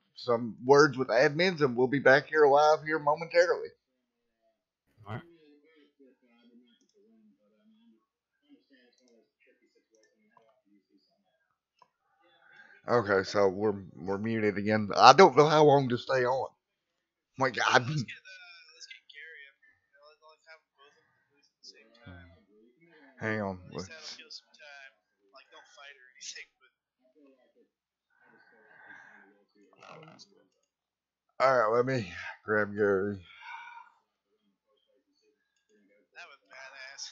words with admins, and we'll be back here live here momentarily. all right. Okay, so we're muted again. I don't know how long to stay on. My God. Let's get Gary up here. Let's have both of them in the booth at the same time. Hang on. At least that'll kill some time. Like, don't fight or anything, but All right, let me grab Gary. that was badass.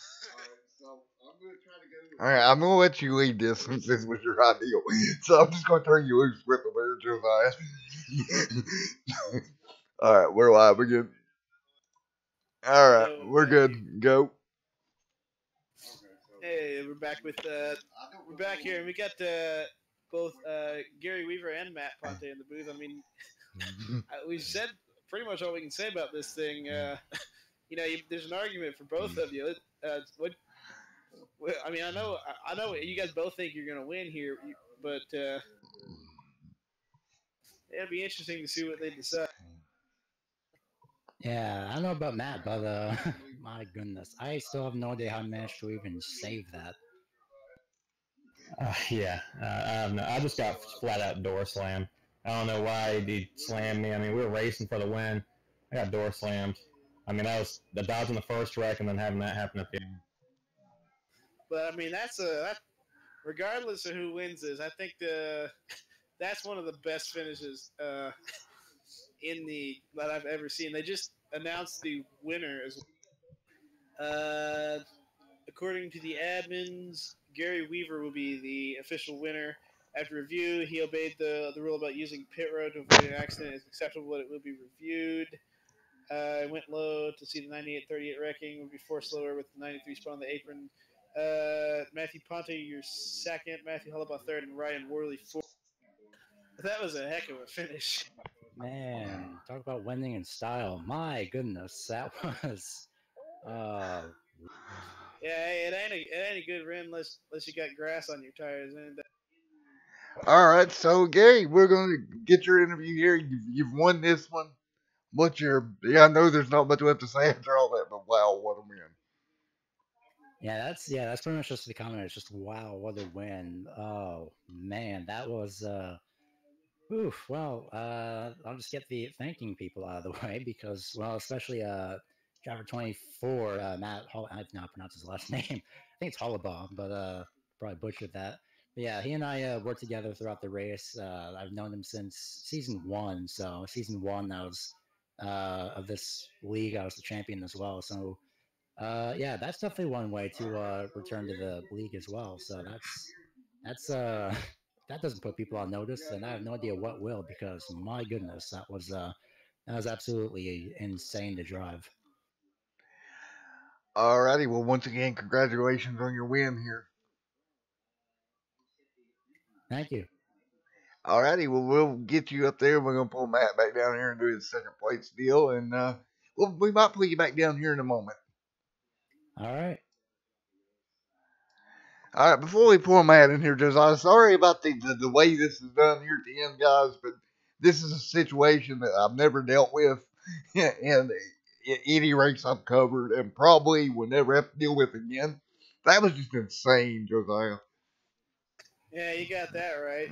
All right, I'm gonna let you lead this since this was your ideal. So I'm just gonna turn you loose with the there, Josiah. All right, we're live again. All right, So we're good. Go. hey, we're back here, and we got both Gary Weaver and Matt Ponte in the booth. I mean, we said pretty much all we can say about this thing. There's an argument for both of you. I mean, I know you guys both think you're gonna win here, but it'll be interesting to see what they decide. Yeah, I don't know about Matt, but my goodness, I still have no idea how I managed to even save that. Yeah, I just got flat out door slammed. I don't know why he slammed me. I mean, we were racing for the win. I got door slammed. I mean, that was the dodge in the first wreck and then having that happen at the end. But I mean, regardless of who wins this, I think that's one of the best finishes that I've ever seen. They just announced the winner as according to the admins. Gary Weaver will be the official winner. After review, he obeyed the rule about using pit road to avoid an accident. It's acceptable that it will be reviewed. Went low to see the 98-38 wrecking. Would be forced lower with the 93 spot on the apron. Matthew Ponte, your second. Matthew Hullabaugh third, and Ryan Worley fourth. That was a heck of a finish. Man, talk about winning in style. My goodness, that was. Uh, Yeah, it ain't a good run unless you got grass on your tires. And All right, so Gary, we're gonna get your interview here. You've won this one. What's your? Yeah, I know there's not much left to say after all that, but wow, what a win! that's pretty much just the comment. It's just wow, what a win! Oh man, that was. Oof. Well, I'll just get the thanking people out of the way because, well, especially driver 24, Matt. I cannot pronounce his last name. I think it's Hollabaugh, but probably butchered that. But yeah, he and I worked together throughout the race. I've known him since season one. So season one, I was of this league. I was the champion as well. So yeah, that's definitely one way to return to the league as well. So that's that doesn't put people on notice, and I have no idea what will because my goodness, that was absolutely insane to drive. Alrighty, well, once again, congratulations on your win here. Thank you. Alrighty, well, we'll get you up there. We're gonna pull Matt back down here and do his second place deal, and well, we might pull you back down here in a moment. All right. All right, before we pull Matt in here, Josiah, sorry about the way this is done here at the end, guys, but this is a situation that I've never dealt with, and any race I've covered, and probably will never have to deal with again. That was just insane, Josiah. Yeah, you got that right.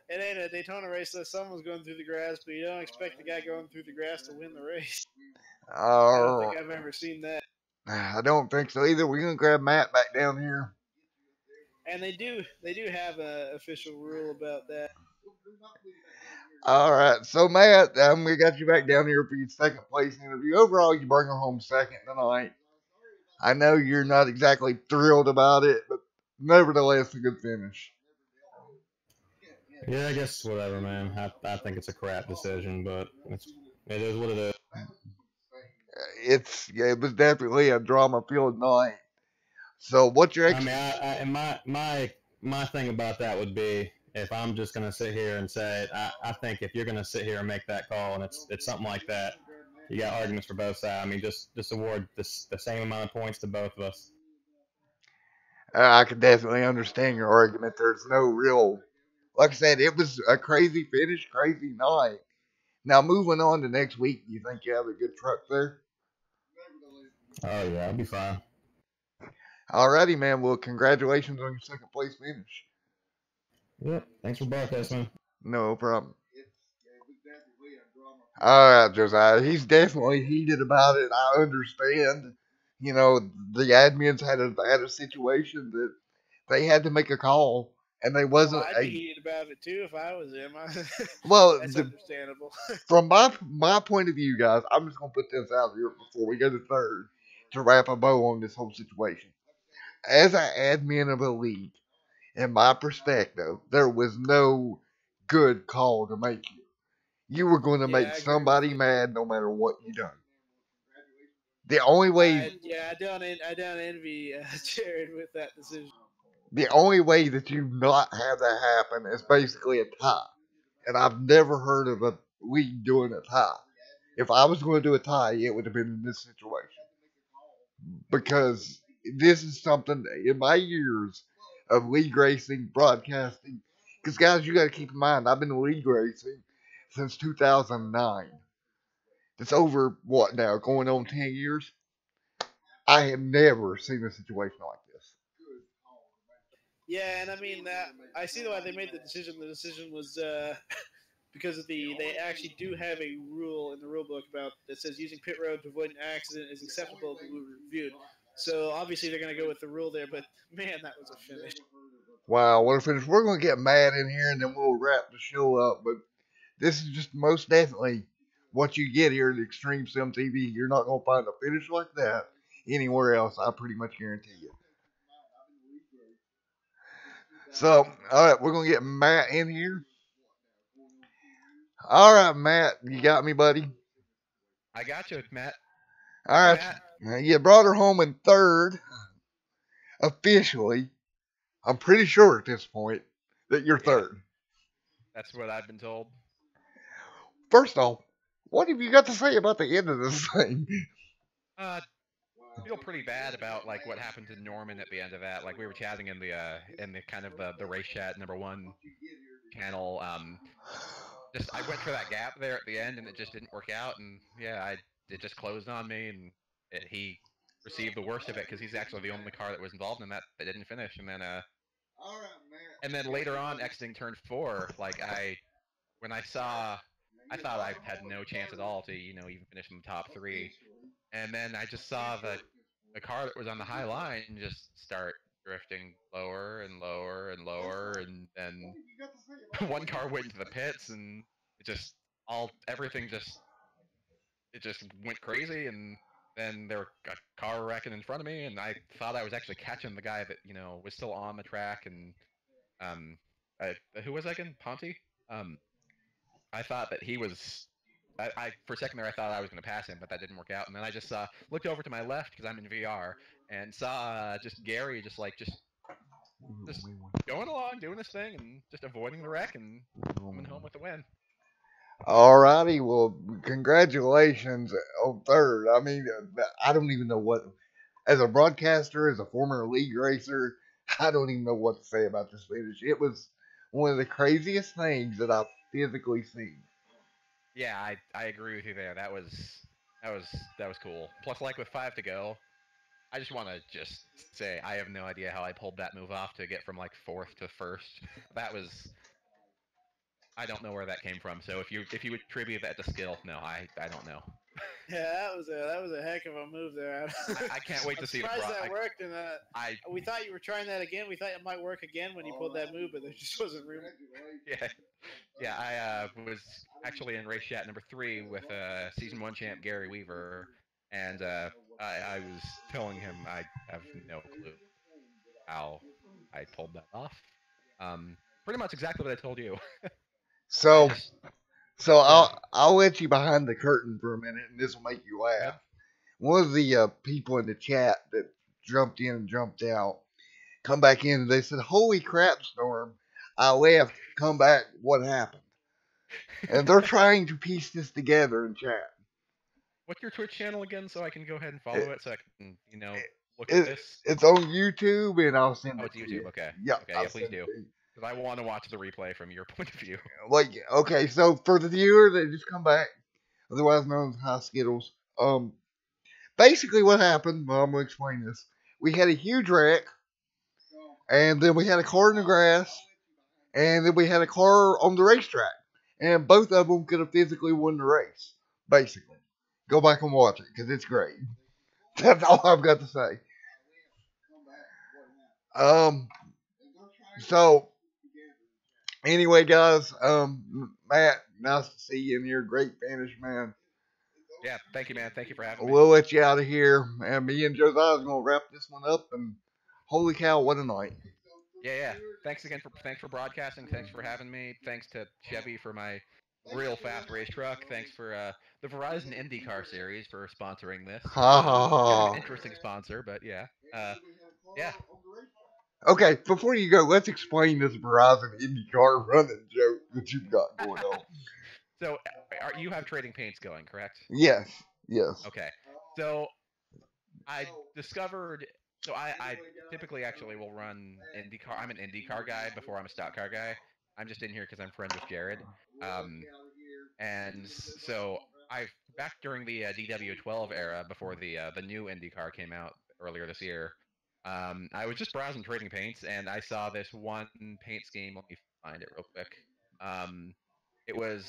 It ain't a Daytona race that someone's going through the grass, but you don't expect the guy going through the grass to win the race. I don't Uh, think I've ever seen that. I don't think so either. We're gonna grab Matt back down here. And they do have an official rule about that. All right, so Matt, we got you back down here for your second place interview. Overall, you bring her home second tonight. I know you're not exactly thrilled about it, but nevertheless, a good finish. Yeah, I guess whatever, man. I think it's a crap decision, but it is what it is. It was definitely a drama-filled night. So, what's your I mean, and my thing about that would be if I'm just gonna sit here and say it, I think if you're gonna sit here and make that call and it's something like that, you got arguments for both sides. I mean, just award the same amount of points to both of us. I can definitely understand your argument. There's no real, like I said, it was a crazy finish, crazy night. Now, moving on to next week, you think you have a good truck there? Oh yeah, I'll be fine. Alrighty, man. Well, congratulations on your second place finish. Yep. Thanks for broadcasting. No problem. All right, Josiah. He's definitely heated about it. I understand. You know, the admins had a situation that they had to make a call, and they Well, wasn't I'd be a heated about it too if I was him. well. That's The, understandable. from my point of view, guys, I'm just gonna put this out here before we go to third to wrap a bow on this whole situation. As an admin of a league, in my perspective, there was no good call to make. You were going to Yeah, make I agree with somebody you. mad no matter what you done. The only way I don't envy Jared with that decision. the only way that you not have that happen is basically a tie. And I've never heard of a league doing a tie. If I was going to do a tie, it would have been in this situation. Because this is something in my years of league racing, broadcasting. Because, guys, you got to keep in mind, I've been league racing since 2009. It's over, what now, going on 10 years? I have never seen a situation like this. Yeah, and I mean, I see why they made the decision. The decision was because of they actually do have a rule in the rule book about that says using pit road to avoid an accident is acceptable to be reviewed. So obviously they're going to go with the rule there. But man, that was a finish. Wow, what a finish. We're going to get mad in here and then we'll wrap the show up. But this is just most definitely what you get here at Extreme Sim TV. You're not going to find a finish like that anywhere else. I pretty much guarantee you. So, all right, we're going to get Matt in here. All right, Matt, you got me, buddy. I got you, Matt. Hey, All right, Matt. you brought her home in third officially. I'm pretty sure at this point that you're Yeah, third. that's what I've been told. First off, what have you got to say about the end of this thing? Uh, feel pretty bad about like what happened to Norman at the end of that. Like we were chatting in the kind of the race chat #1 channel. Just I went for that gap there at the end, and it just didn't work out. And yeah, it just closed on me, and he received the worst of it because he's actually the only car that was involved in that didn't finish. And then later on, exiting turn 4, like when I saw, I thought I had no chance at all to even finish in the top 3. And then I just saw the car that was on the high line just start drifting lower and lower and lower, and then one car went into the pits, and it just everything just it just went crazy, and then there were a car wrecking in front of me, and I thought I was actually catching the guy that was still on the track, and um, who was that again? Ponte. Um, I thought that he was. For a second there I thought I was going to pass him, but that didn't work out. And then I just looked over to my left because I'm in VR and saw just Gary just going along doing this thing and just avoiding the wreck and coming home with the win. Alrighty, well, congratulations on third. I mean, I don't even know what, as a broadcaster, as a former league racer, I don't even know what to say about this finish. It was one of the craziest things that I've physically seen. Yeah, I agree with you there. That was cool. Plus, like with 5 to go, I just want to just say I have no idea how I pulled that move off to get from like fourth to first. That was I don't know where that came from. So if you attribute that to skill, no, I don't know. Yeah, that was a heck of a move there. I can't wait I'm to see the surprised that worked, and I we thought you were trying that again. We thought it might work again when you pulled that move, but there just wasn't room. yeah yeah I was actually in race chat number three with season one champ Gary Weaver, and I was telling him I have no clue how I pulled that off. Pretty much exactly what I told you. I So, just so yeah. I'll let you behind the curtain for a minute, and this will make you Good. laugh. One of the people in the chat that jumped in and jumped out come back in, and they said, "Holy crap, Storm! I left. Come back. What happened?" And they're trying to piece this together in chat. What's your Twitch channel again, so I can go ahead and It, follow it, so I can look at it, this. it's on YouTube, and I'll send Oh, it it's to you. YouTube. Okay. Yeah, Okay. I'll Yeah, please send it do, to you. because I want to watch the replay from your point of view. Like, okay, so for the viewer that just come back, otherwise known as High Skittles, basically what happened, well, I'm gonna explain this. We had a huge wreck, and then we had a car in the grass, and then we had a car on the racetrack, and both of them could have physically won the race. Basically, go back and watch it because it's great. That's all I've got to say. Um, so anyway, guys, Matt, nice to see you in here. Great finish, man. Yeah. Thank you, man. Thank you for having me. We'll let you out of here, and me and Josiah's gonna wrap this one up. And holy cow, what a night! Yeah. Yeah. Thanks for broadcasting. Thanks for having me. Thanks to Chevy for my real fast race truck. Thanks for the Verizon IndyCar series for sponsoring this. Ha ha Kind of an ha. interesting sponsor, but yeah. Yeah. Okay, before you go, let's explain this Verizon IndyCar running joke that you've got going on. So, you have trading paints going, correct? Yes, yes. Okay. So I discovered. So I typically actually will run IndyCar. I'm an IndyCar guy before I'm a stock car guy. I'm just in here because I'm friends with Jared. Um, and so I back during the DW12 era before the new IndyCar came out earlier this year. I was just browsing trading paints and I saw this one paint scheme. Let me find it real quick. Um, it was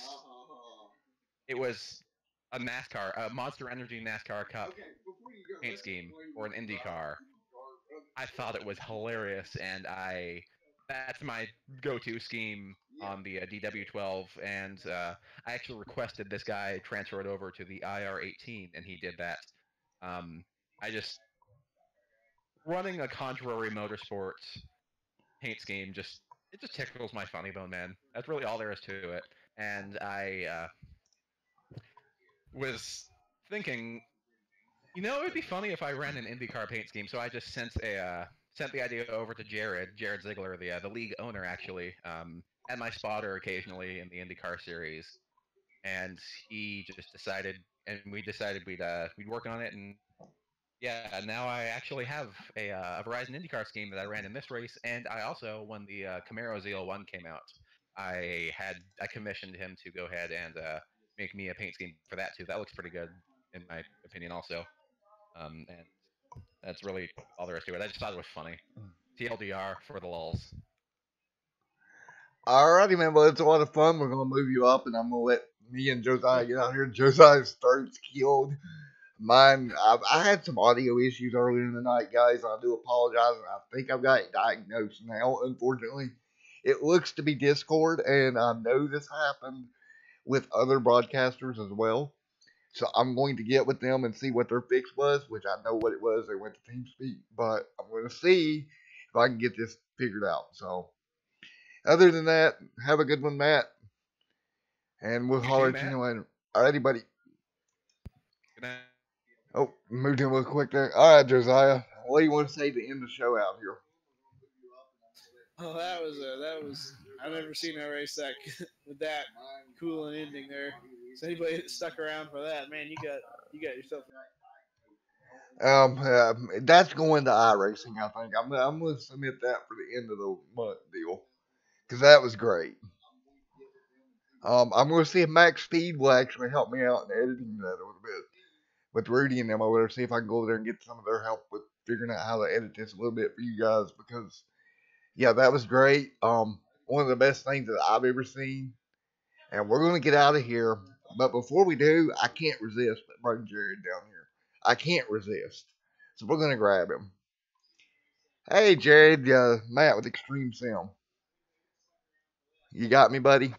it was a NASCAR, a Monster Energy NASCAR Cup paint scheme for an Indy car. I thought it was hilarious, and that's my go-to scheme on the DW12. And I actually requested this guy transfer it over to the IR18, and he did that. I just running a contrary motorsports paint scheme just tickles my funny bone, man. That's really all there is to it. And I was thinking, it would be funny if I ran an IndyCar paint scheme. So I just sent the idea over to Jared Ziegler, the league owner, actually, and my spotter occasionally in the IndyCar series. And he just decided, and we decided we'd work on it, and yeah, now I actually have a Verizon IndyCar scheme that I ran in this race, and I also when the Camaro ZL1 came out, I commissioned him to go ahead and make me a paint scheme for that too. That looks pretty good in my opinion, also. And that's really all there is to it. I just thought it was funny. TLDR for the lulls. Alrighty, man. Well, it's a lot of fun. We're gonna move you up, and I'm gonna let me and Josiah get out here. Josiah's throat's killed. Mine, I had some audio issues earlier in the night, guys. I do apologize. I think I've got it diagnosed now, unfortunately. It looks to be Discord, and I know this happened with other broadcasters as well. So I'm going to get with them and see what their fix was, which I know what it was. They went to TeamSpeak, but I'm going to see if I can get this figured out. So other than that, have a good one, Matt, and we'll You holler too, at you Matt. later. Alrighty, buddy. Good night. Oh, moved in real quick there. All right, Josiah. What do you want to say to end the show out here? Oh, that was. I've never seen a race that with that cool an ending there. So anybody that stuck around for that, man, you got yourself. That's going to iRacing, I think. I'm going to submit that for the end of the month deal because that was great. I'm going to see if Max Speed will actually help me out in editing that a little bit. with Rudy and them over there, see if I can go over there and get some of their help with figuring out how to edit this a little bit for you guys because yeah, that was great. One of the best things that I've ever seen. And we're gonna get out of here, but before we do, I can't resist bringing Jared down here. I can't resist, so we're gonna grab him. Hey, Jared, Matt with Extreme Sim. You got me, buddy?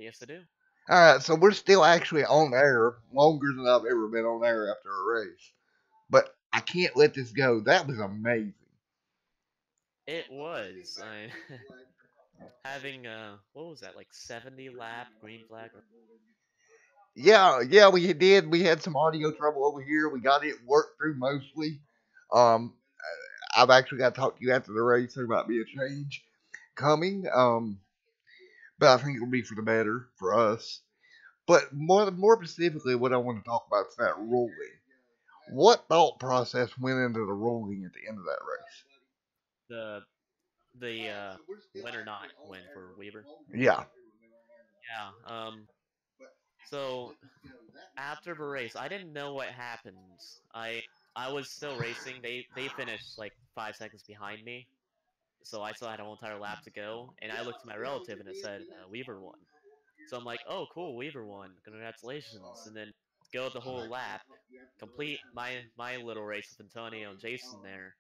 Yes, I do. All right, so we're still actually on air longer than I've ever been on air after a race. But I can't let this go. That was amazing. It was. I having what was that, like 70 lap green flag? Yeah, we did. We had some audio trouble over here. We got it worked through mostly. Um, I've actually got to talk to you after the race. There might be a change coming. But I think it'll be for the better for us. But more specifically, what I want to talk about is that ruling. What thought process went into the ruling at the end of that race? The the win or not win for Weaver. Yeah. Yeah. So after the race, I didn't know what happened. I was still racing. They finished like 5 seconds behind me, so I still had a whole entire lap to go. And I looked at my relative and it said Weaver won. So I'm like, oh cool, Weaver won, congratulations. And then go the whole lap, complete my little race with Antonio and Jason there,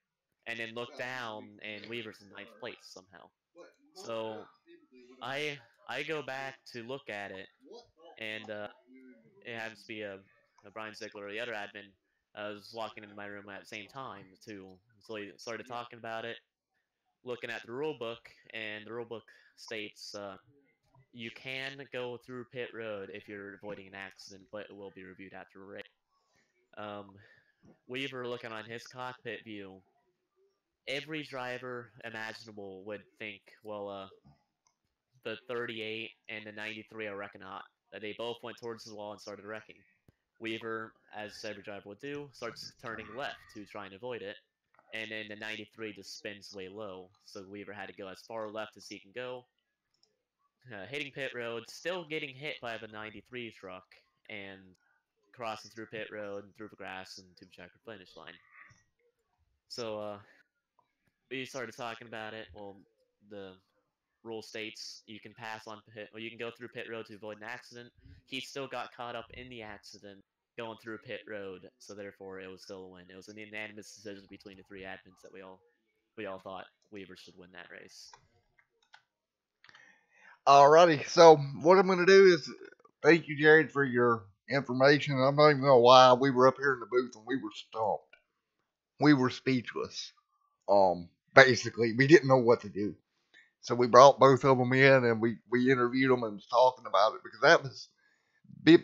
and then look down and Weaver's in ninth place somehow. So I I go back to look at it, and it happens to be Brian Ziegler, the other admin. I was walking into my room at the same time too, so he started talking about it, looking at the rule book, and the rule book states you can go through pit road if you're avoiding an accident, but it will be reviewed after a race. Um, Weaver looking on his cockpit view, every driver imaginable would think, well, the 38 and the 93 are wrecking hot. They both went towards the wall and started wrecking. Weaver, as every driver would do, starts turning left to try and avoid it, and then the 93 just spins way low, so Weaver had to go as far left as he can go, hitting pit road, still getting hit by the 93 truck, and crossing through pit road and through the grass and to the checkered finish line. So we started talking about it. Well, the rule states you can pass on pit, or you can go through pit road to avoid an accident. He still got caught up in the accident going through pit road, so therefore it was still a win. It was an unanimous decision between the three admins that we all thought Weaver should win that race. Alrighty. So what I'm gonna do is thank you, Jared, for your information. I'm not even gonna lie. We were up here in the booth and we were stumped. We were speechless. Basically, we didn't know what to do. So we brought both of them in and we interviewed them and was talking about it because that was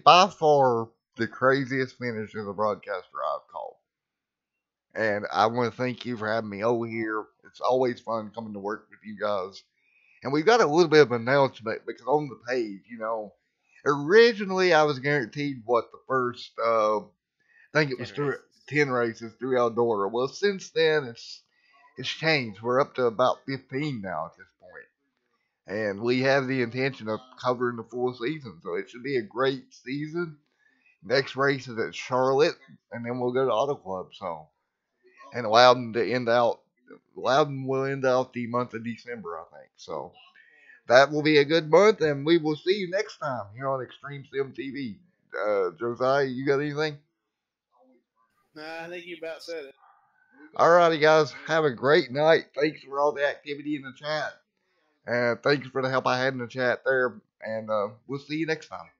by far the craziest finish of the broadcaster I've called. And I want to thank you for having me over here. It's always fun coming to work with you guys. And we've got a little bit of an announcement because on the page, originally I was guaranteed what the first, I think it was 10 races through Eldora. Well, since then it's changed. We're up to about 15 now at this point. And we have the intention of covering the full season. So it should be a great season. Next race is at Charlotte, and then we'll go to Auto Club. So, and Loudon will end out the month of December, I think. So that will be a good month, and we will see you next time here on Extreme Sim TV. Josiah, you got anything? Nah, I think you about said it. Alrighty, guys. Have a great night. Thanks for all the activity in the chat. And thanks for the help I had in the chat there. And we'll see you next time.